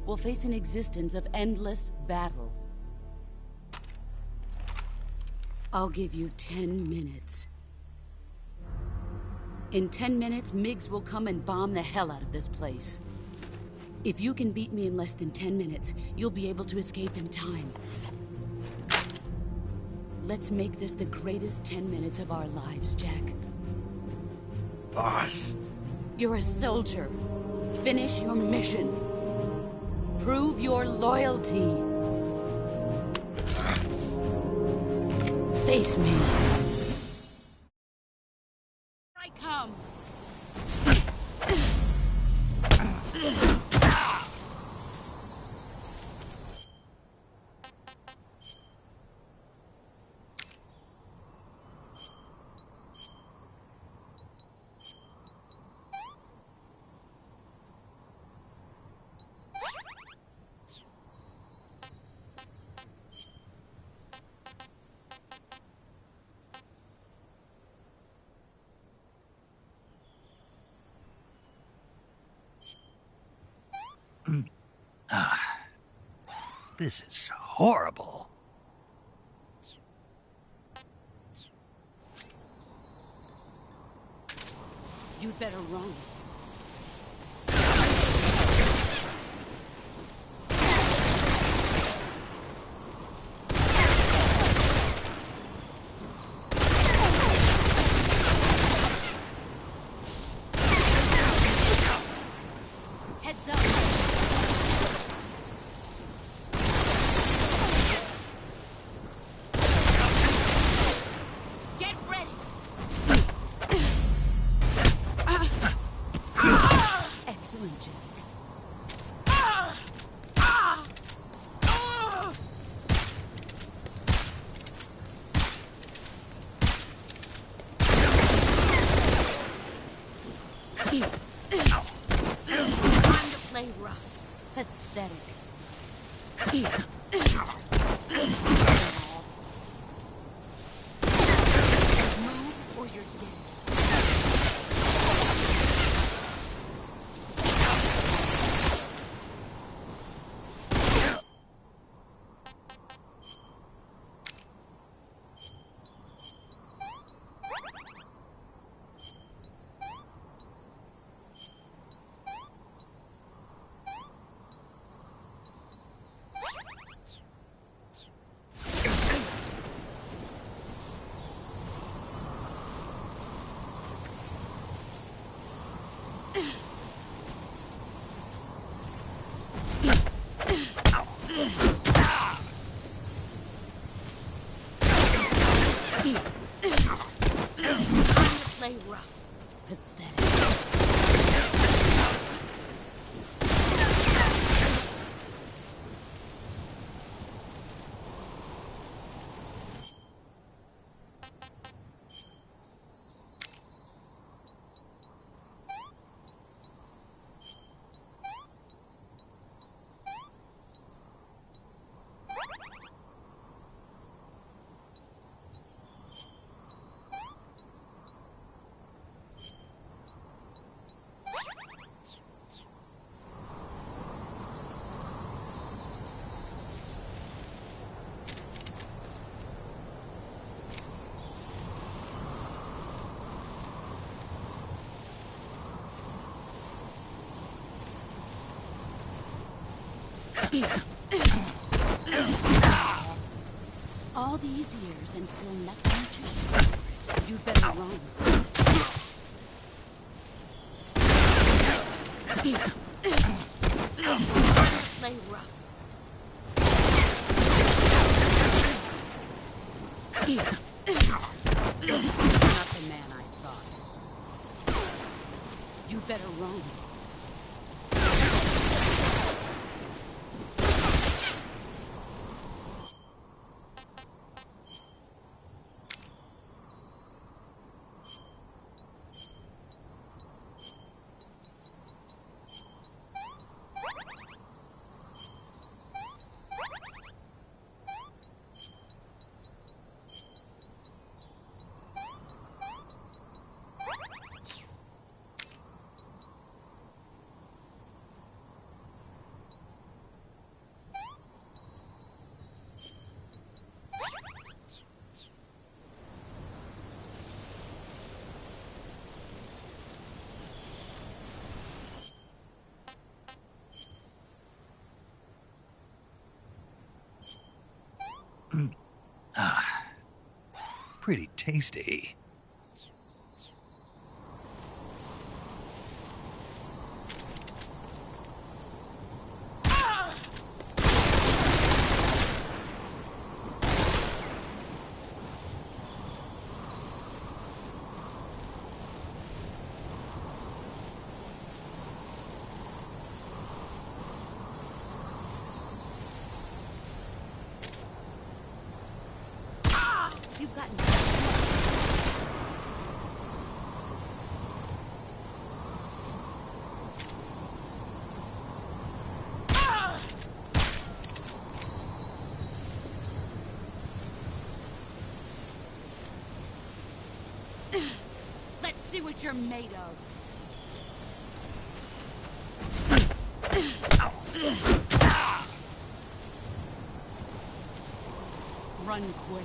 will face an existence of endless battle. I'll give you 10 minutes. In 10 minutes, MiGs will come and bomb the hell out of this place. If you can beat me in less than 10 minutes, you'll be able to escape in time. Let's make this the greatest 10 minutes of our lives, Jack. Boss. You're a soldier. Finish your mission. Prove your loyalty. Face me. Here I come. This is horrible. You'd better run. Time to play rough. Pathetic. Move or you're dead. Play rough. Pathetic. All these years and still nothing to show for it. You better run. Play rough. Not the man I thought. You better run. Pretty tasty. You've gotten... Let's see what you're made of. Run quick.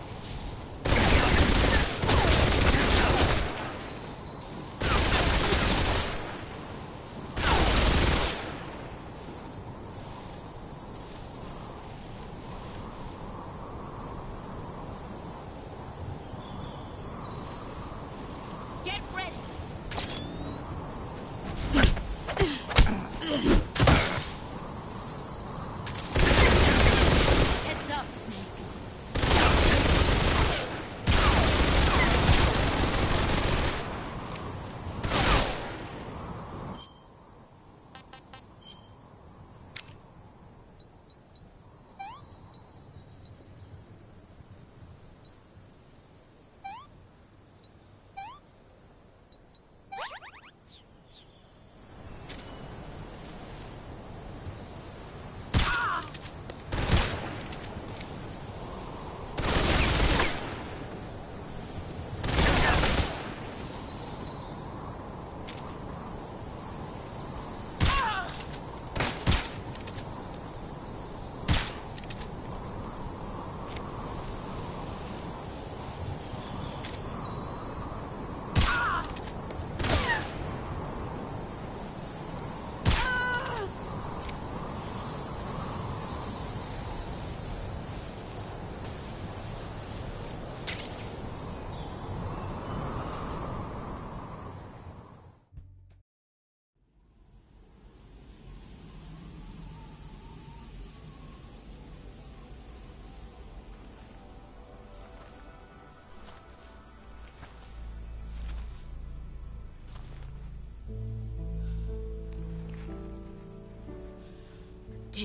Get ready. Heads up, Snake.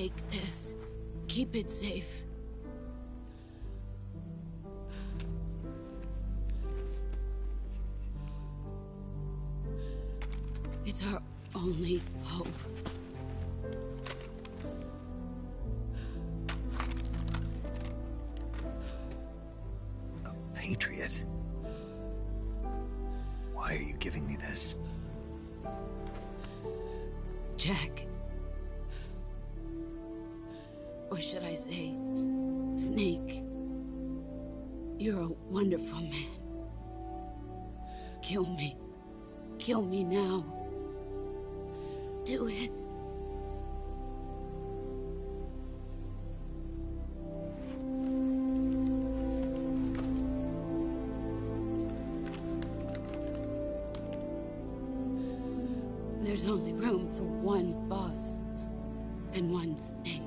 Take this. Keep it safe. It's our only hope. A patriot? Why are you giving me this? Jack. Or should I say, Snake. You're a wonderful man. Kill me. Kill me now. Do it. There's only room for one boss and one Snake.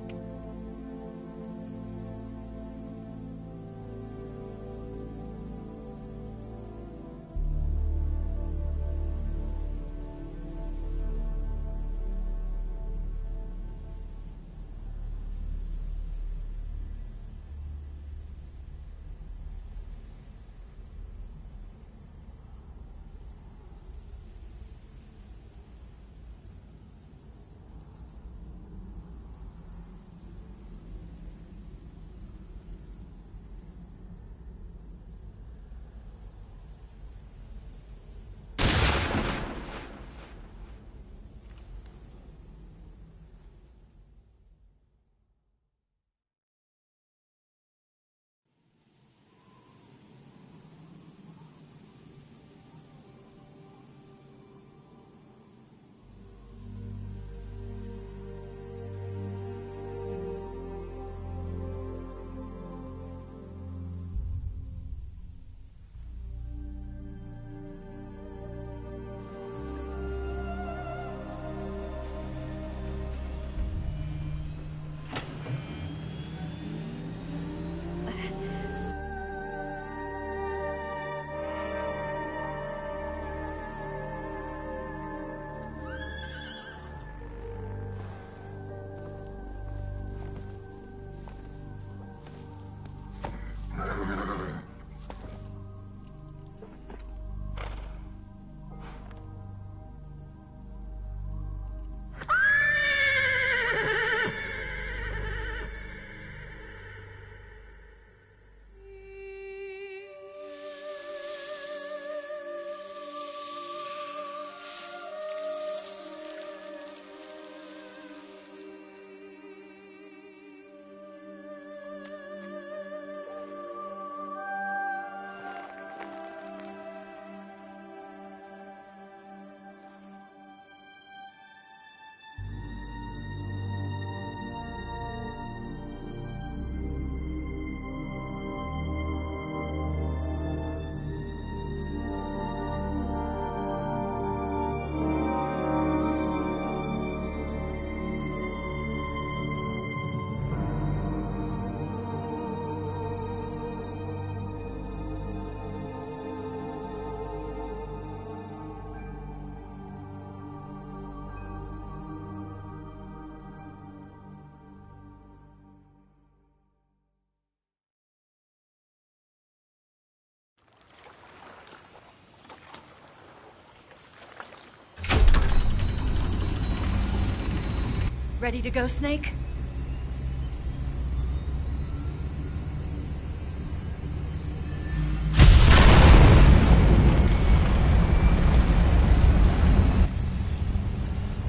Ready to go, Snake?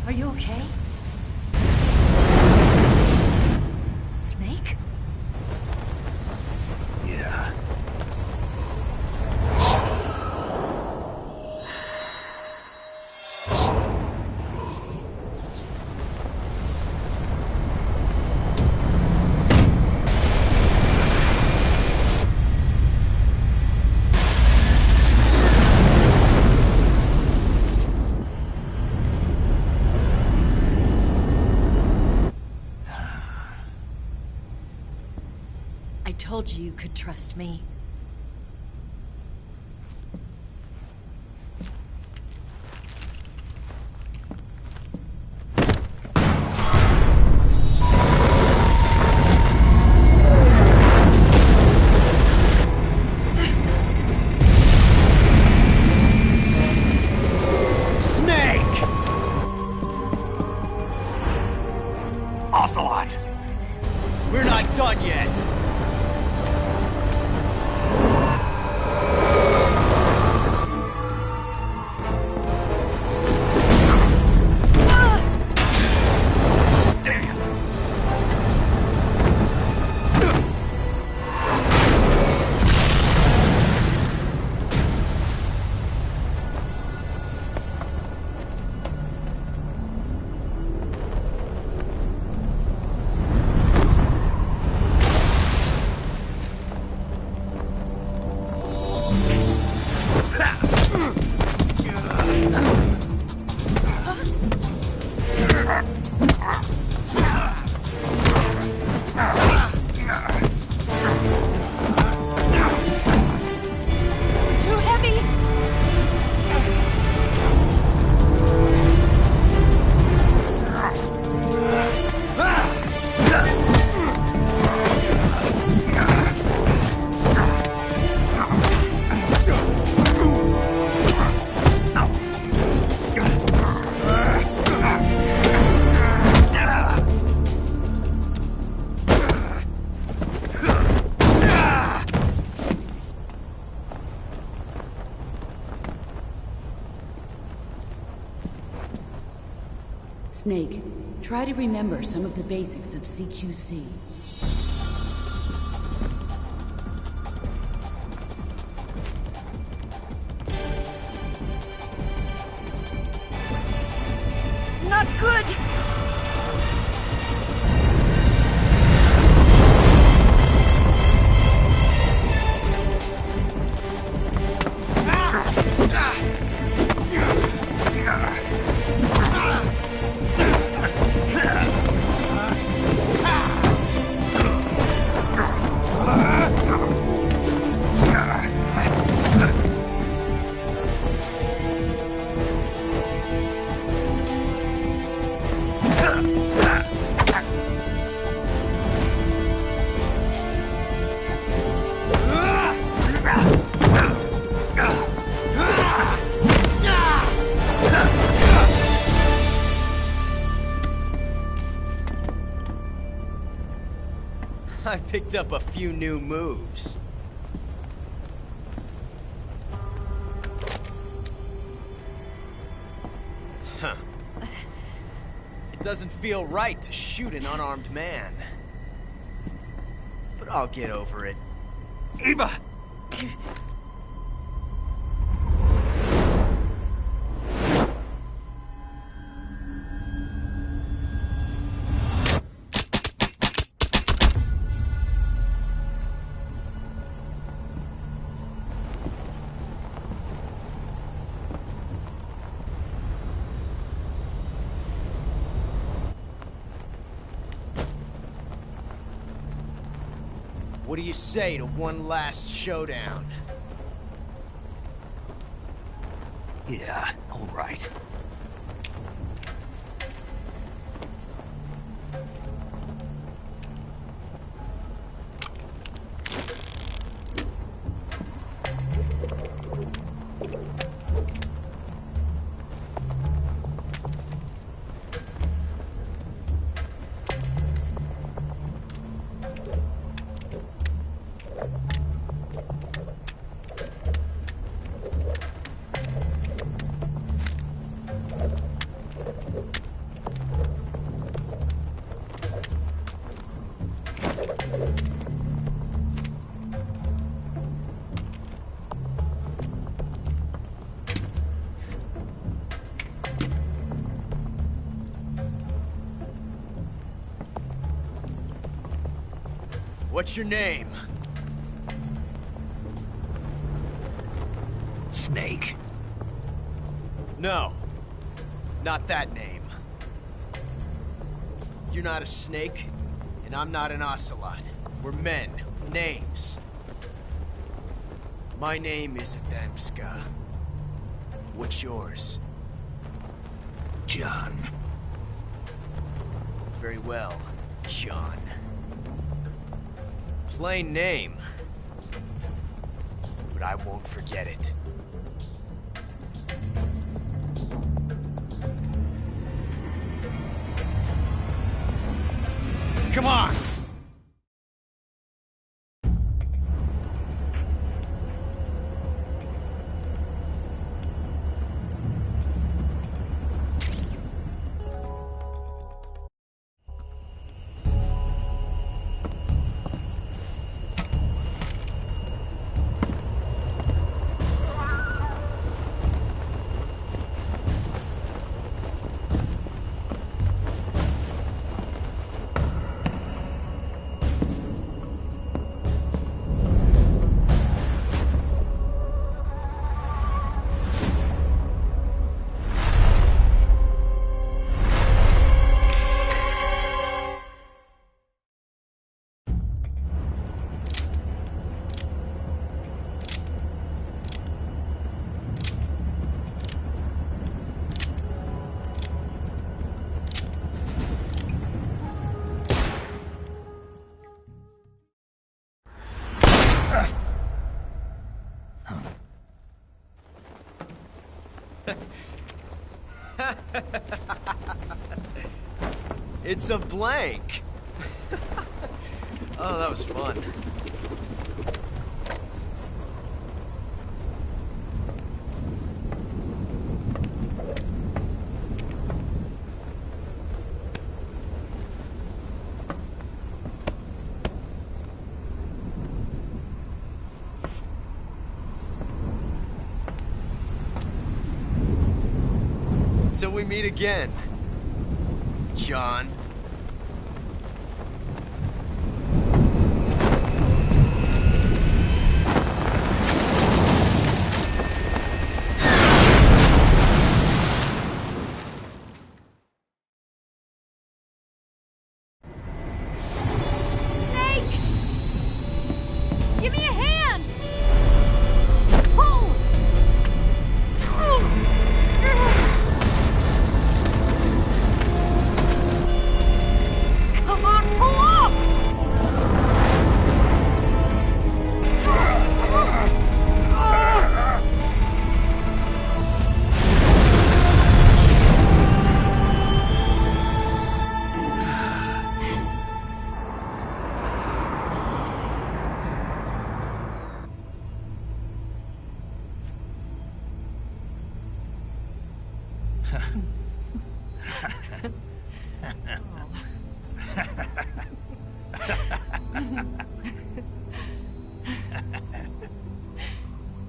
Are you okay? Snake? Yeah. I told you you could trust me. Snake, try to remember some of the basics of CQC. Not good! I picked up a few new moves. Huh. It doesn't feel right to shoot an unarmed man. But I'll get over it. Eva! What do you say to one last showdown? Yeah, all right. What's your name? Snake. No. Not that name. You're not a snake, and I'm not an ocelot. We're men with names. My name is Adamska. What's yours? John. Very well, John. Plain name. But I won't forget it. Come on! It's a blank. Oh, that was fun. Until we meet again, John. Give me a hand! Pull! Come on, pull up!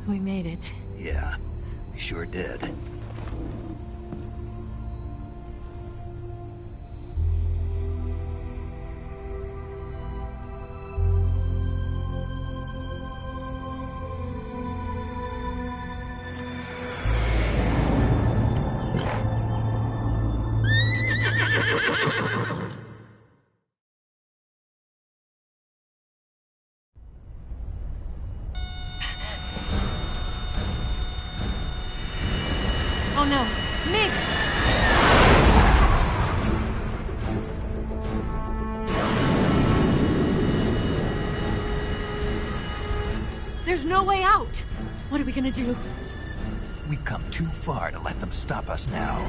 We made it. Yeah, we sure did. Oh no, Miggs! There's no way out! What are we gonna do? We've come too far to let them stop us now.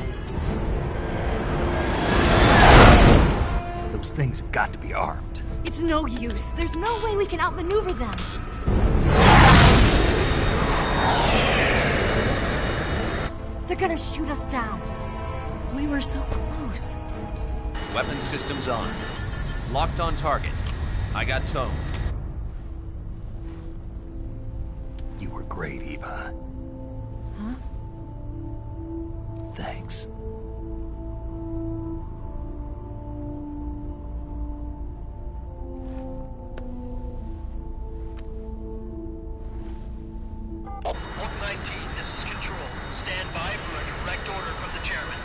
Those things have got to be armed. It's no use. There's no way we can outmaneuver them. They're gonna shoot us down. We were so close. Weapon systems on. Locked on target. I got towed. You were great, Eva. Huh? Thanks. Oak 19, this is Control. Stand by for a direct order from the chairman.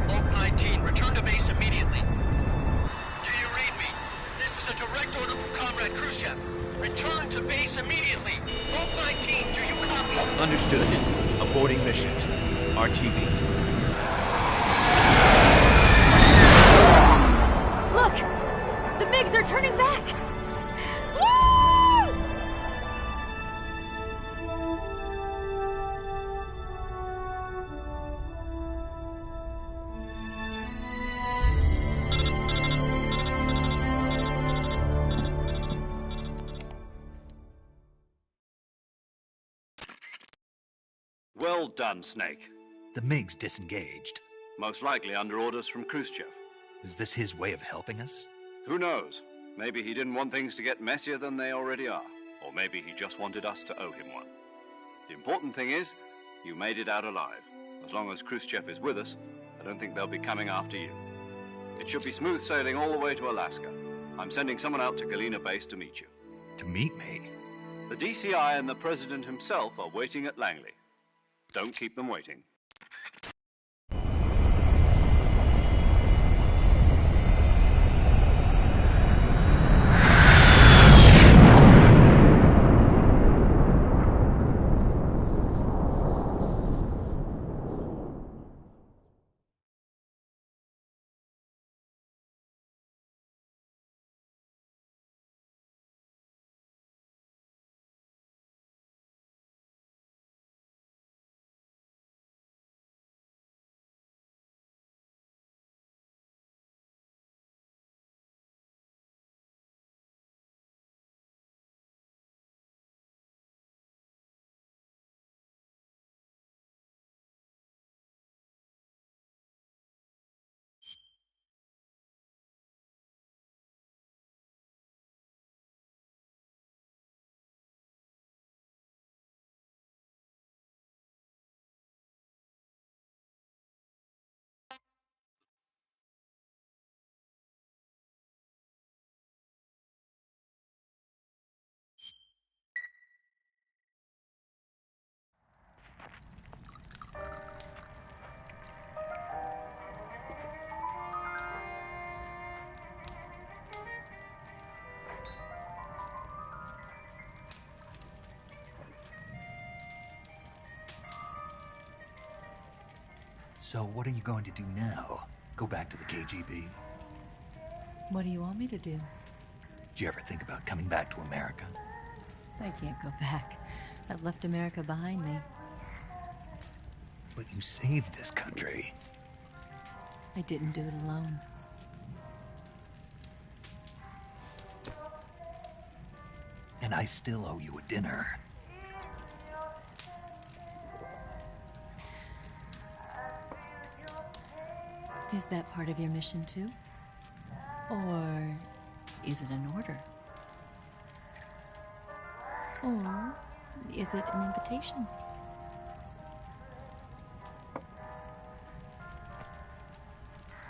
Oak 19, return to base immediately. Do you read me? This is a direct order from Comrade Khrushchev. Return to base immediately. Oak 19, do you copy? Understood. Aborting mission. RTB. Look! The MiGs are turning back! Woo! Well done, Snake. The MiGs disengaged. Most likely under orders from Khrushchev. Is this his way of helping us? Who knows? Maybe he didn't want things to get messier than they already are. Or maybe he just wanted us to owe him one. The important thing is, you made it out alive. As long as Khrushchev is with us, I don't think they'll be coming after you. It should be smooth sailing all the way to Alaska. I'm sending someone out to Galena Base to meet you. To meet me? The DCI and the President himself are waiting at Langley. Don't keep them waiting. So what are you going to do now? Go back to the KGB? What do you want me to do? Did you ever think about coming back to America? I can't go back. I've left America behind me. But you saved this country. I didn't do it alone. And I still owe you a dinner. Is that part of your mission too? Or is it an order? Or is it an invitation?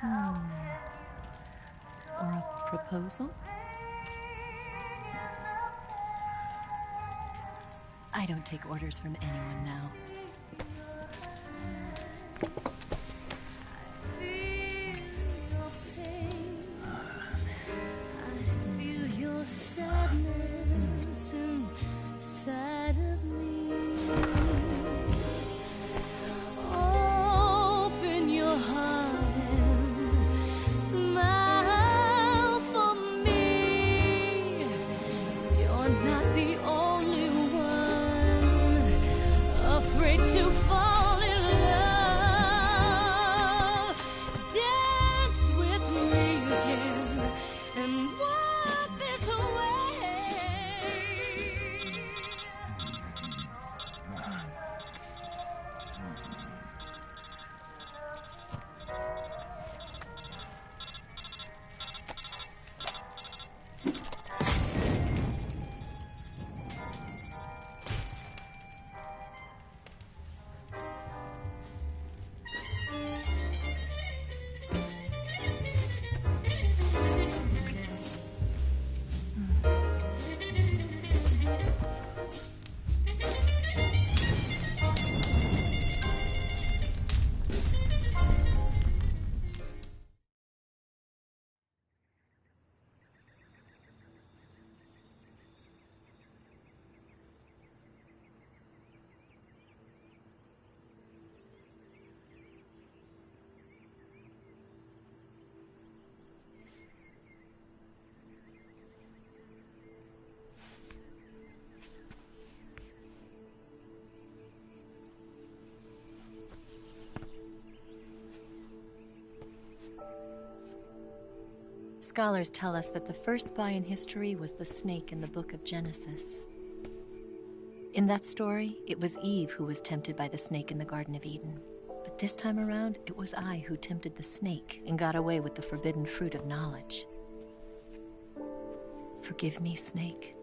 Or a proposal? I don't take orders from anyone now. Scholars tell us that the first spy in history was the snake in the book of Genesis. In that story, it was Eve who was tempted by the snake in the Garden of Eden. But this time around, it was I who tempted the snake and got away with the forbidden fruit of knowledge. Forgive me, Snake.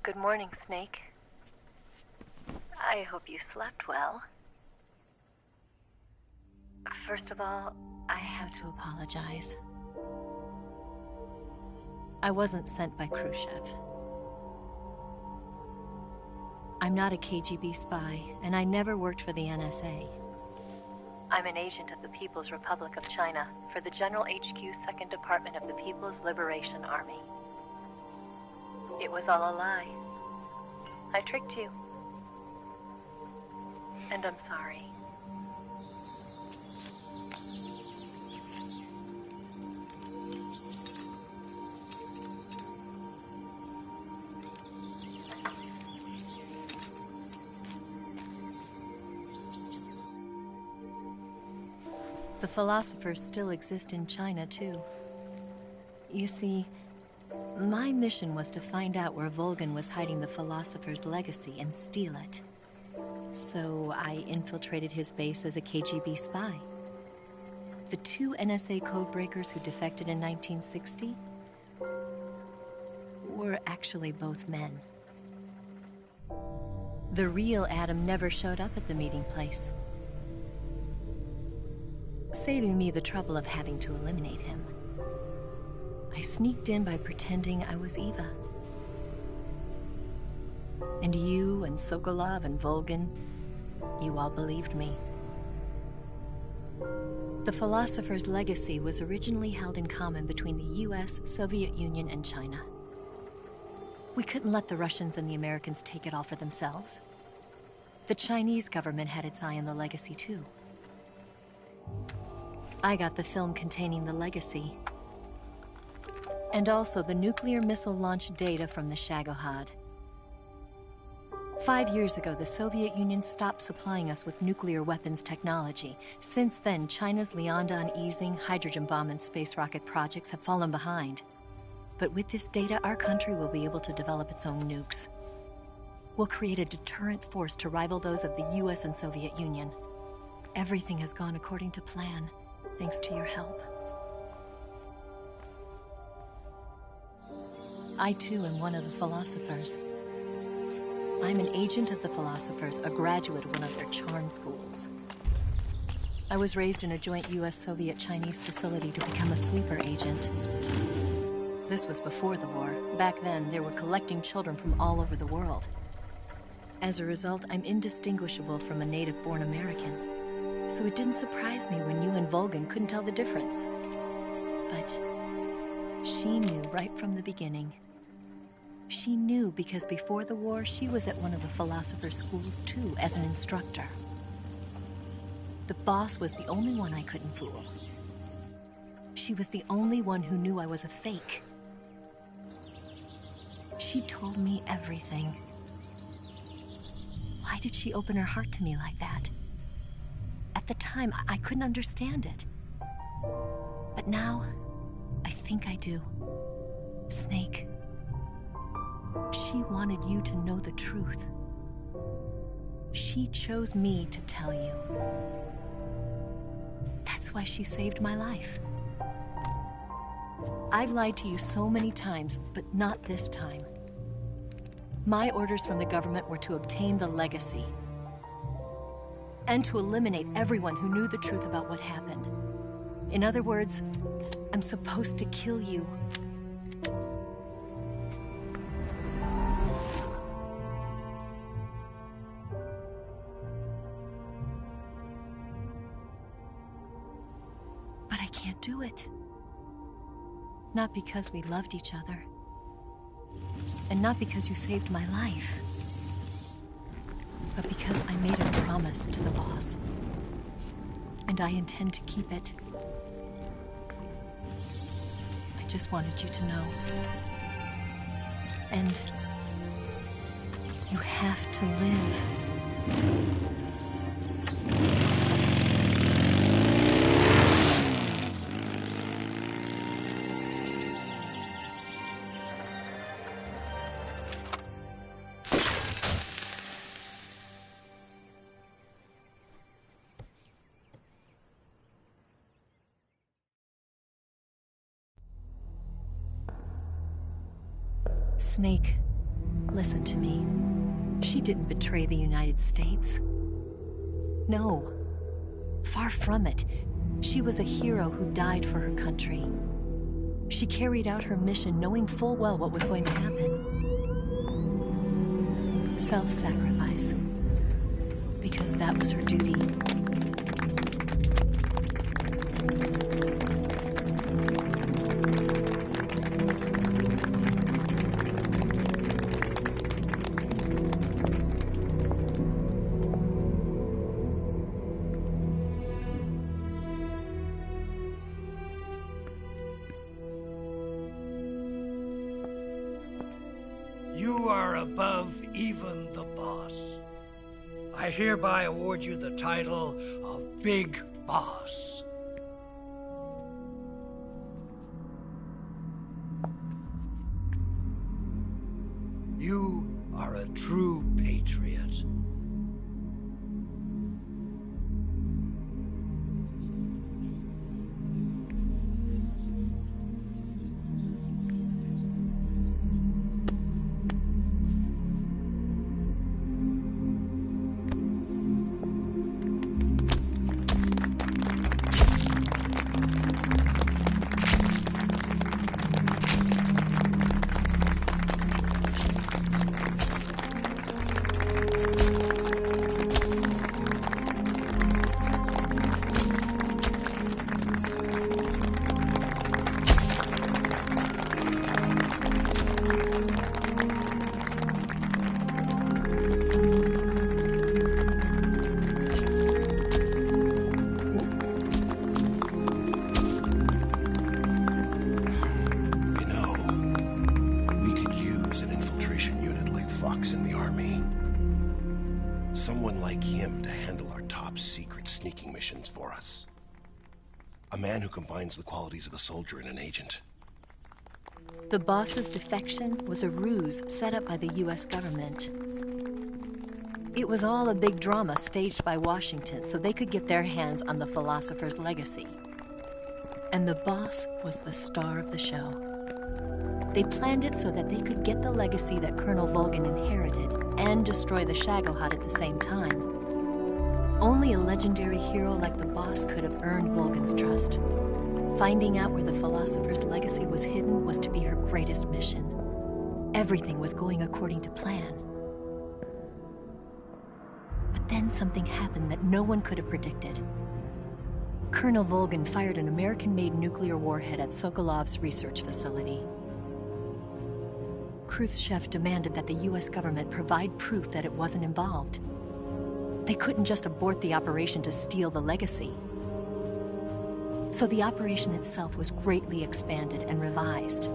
Good morning, Snake. I hope you slept well. First of all, I have to apologize. I wasn't sent by Khrushchev. I'm not a KGB spy, and I never worked for the NSA. I'm an agent of the People's Republic of China for the General HQ 2nd Department of the People's Liberation Army. It was all a lie. I tricked you. And I'm sorry. The philosophers still exist in China, too. You see, my mission was to find out where Volgin was hiding the philosopher's legacy and steal it. So I infiltrated his base as a KGB spy. The 2 NSA codebreakers who defected in 1960 were were actually both men. The real Adam never showed up at the meeting place, saving me the trouble of having to eliminate him. I sneaked in by pretending I was Eva. And you and Sokolov and Volgin, you all believed me. The Philosopher's legacy was originally held in common between the US, Soviet Union, and China. We couldn't let the Russians and the Americans take it all for themselves. The Chinese government had its eye on the legacy, too. I got the film containing the legacy, and also the nuclear missile launch data from the Shagohod. 5 years ago, the Soviet Union stopped supplying us with nuclear weapons technology. Since then, China's Liaodong easing, hydrogen bomb, and space rocket projects have fallen behind. But with this data, our country will be able to develop its own nukes. We'll create a deterrent force to rival those of the US and Soviet Union. Everything has gone according to plan, thanks to your help. I, too, am one of the Philosophers. I'm an agent of the Philosophers, a graduate of one of their charm schools. I was raised in a joint US-Soviet-Chinese facility to become a sleeper agent. This was before the war. Back then, they were collecting children from all over the world. As a result, I'm indistinguishable from a native-born American. So it didn't surprise me when you and Volgin couldn't tell the difference. But she knew right from the beginning. She knew because before the war, she was at one of the Philosopher's schools too, as an instructor. The boss was the only one I couldn't fool. She was the only one who knew I was a fake. She told me everything. Why did she open her heart to me like that? At the time, I couldn't understand it. But now, I think I do. Snake. She wanted you to know the truth. She chose me to tell you. That's why she saved my life. I've lied to you so many times, but not this time. My orders from the government were to obtain the legacy and to eliminate everyone who knew the truth about what happened. In other words, I'm supposed to kill you. But I can't do it. Not because we loved each other. And not because you saved my life. But because I made a promise to the boss. And I intend to keep it. I just wanted you to know. And you have to live. Snake, listen to me. She didn't betray the United States. No. Far from it. She was a hero who died for her country. She carried out her mission knowing full well what was going to happen. Self-sacrifice. Because that was her duty. You are above even the boss. I hereby award you the title of Big Boss. You are a true patriot. like him to handle our top secret sneaking missions for us. A man who combines the qualities of a soldier and an agent. The boss's defection was a ruse set up by the US government. It was all a big drama staged by Washington so they could get their hands on the philosopher's legacy. And the boss was the star of the show. They planned it so that they could get the legacy that Colonel Volgin inherited and destroy the Shagohod at the same time. Only a legendary hero like the boss could have earned Volgin's trust. Finding out where the philosopher's legacy was hidden was to be her greatest mission. Everything was going according to plan. But then something happened that no one could have predicted. Colonel Volgin fired an American-made nuclear warhead at Sokolov's research facility. Khrushchev demanded that the US government provide proof that it wasn't involved. They couldn't just abort the operation to steal the legacy. So the operation itself was greatly expanded and revised.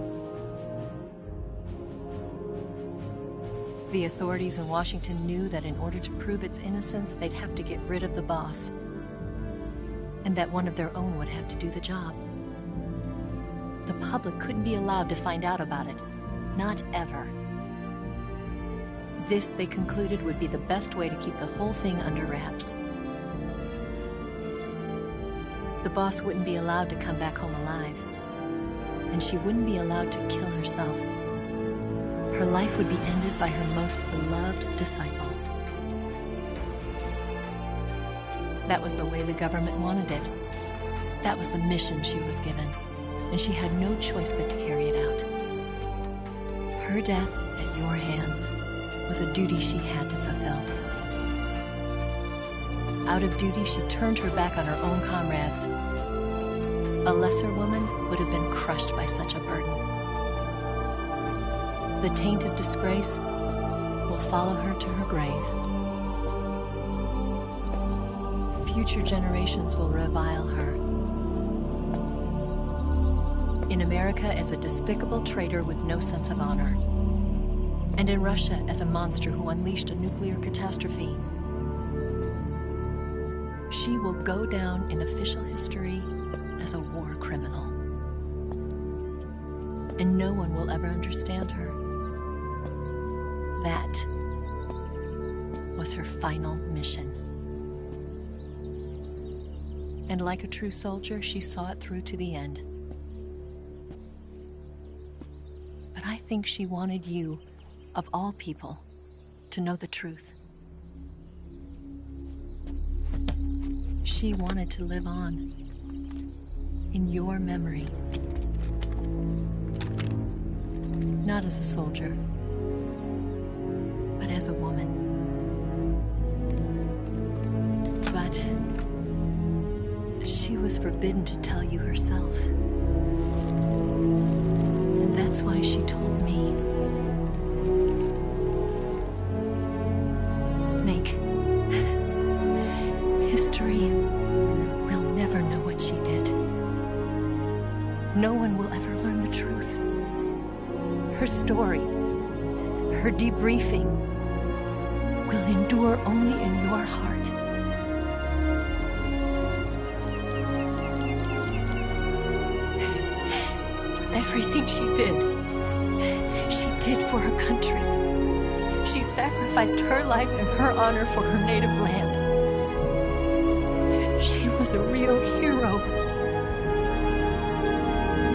The authorities in Washington knew that in order to prove its innocence, they'd have to get rid of the boss. And that one of their own would have to do the job. The public couldn't be allowed to find out about it. Not ever. This, they concluded, would be the best way to keep the whole thing under wraps. The boss wouldn't be allowed to come back home alive. And she wouldn't be allowed to kill herself. Her life would be ended by her most beloved disciple. That was the way the government wanted it. That was the mission she was given, and she had no choice but to carry it out. Her death at your hands was a duty she had to fulfill. Out of duty, she turned her back on her own comrades. A lesser woman would have been crushed by such a burden. The taint of disgrace will follow her to her grave. Future generations will revile her. In America as a despicable traitor with no sense of honor. And in Russia as a monster who unleashed a nuclear catastrophe. She will go down in official history as a war criminal. And no one will ever understand her. That was her final mission. And like a true soldier, she saw it through to the end. But I think she wanted you, of all people, to know the truth. She wanted to live on in your memory. Not as a soldier, but as a woman. But she was forbidden to tell you herself. And that's why she told me. Snake, history will never know what she did. No one will ever learn the truth. Her story, her debriefing, will endure only in your heart. Everything she did for her country. She sacrificed her life and her honor for her native land. She was a real hero.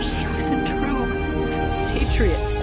She was a true patriot.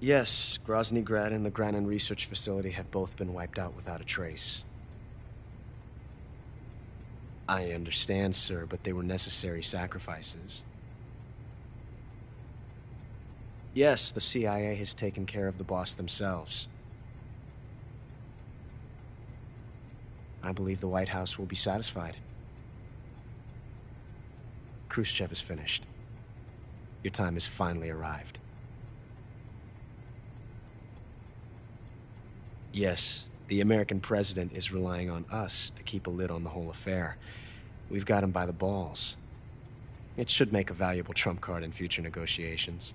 Yes, Grozny Grad and the Granin Research Facility have both been wiped out without a trace. I understand, sir, but they were necessary sacrifices. Yes, the CIA has taken care of the boss themselves. I believe the White House will be satisfied. Khrushchev is finished. Your time has finally arrived. Yes, the American president is relying on us to keep a lid on the whole affair. We've got him by the balls. It should make a valuable trump card in future negotiations.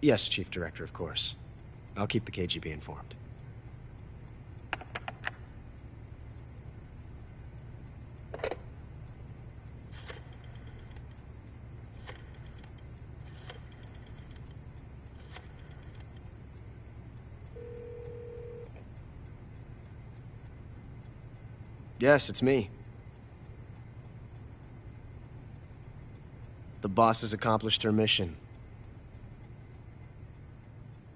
Yes, Chief Director, of course. I'll keep the KGB informed. Yes, it's me. The boss has accomplished her mission.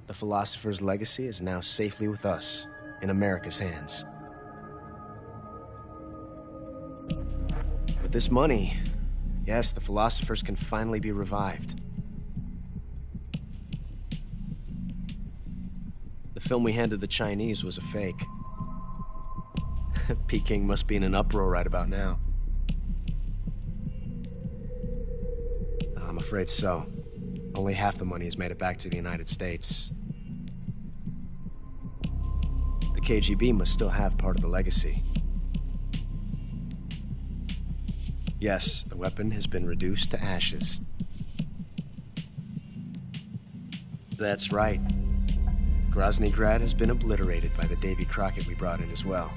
The philosopher's legacy is now safely with us, in America's hands. With this money, yes, the philosophers can finally be revived. The film we handed the Chinese was a fake. Peking must be in an uproar right about now. I'm afraid so. Only half the money has made it back to the United States. The KGB must still have part of the legacy. Yes, the weapon has been reduced to ashes. That's right. Grozny Grad has been obliterated by the Davy Crockett we brought in as well.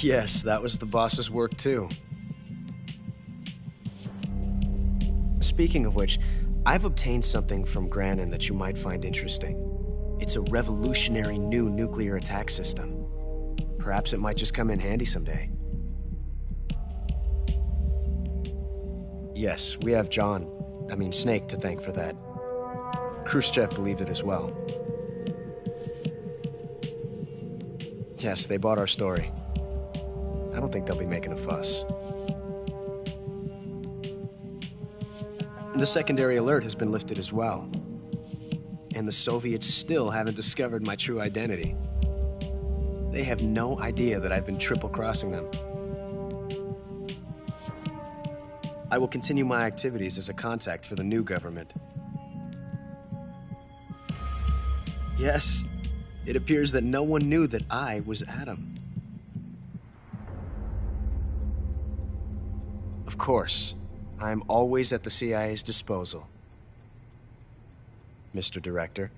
Yes, that was the boss's work too. Speaking of which, I've obtained something from Granin that you might find interesting. It's a revolutionary new nuclear attack system. Perhaps it might just come in handy someday. Yes, we have Snake to thank for that. Khrushchev believed it as well. Yes, they bought our story. I don't think they'll be making a fuss. The secondary alert has been lifted as well. And the Soviets still haven't discovered my true identity. They have no idea that I've been triple-crossing them. I will continue my activities as a contact for the new government. Yes, it appears that no one knew that I was Adam. Of course, I am always at the CIA's disposal, Mr. Director.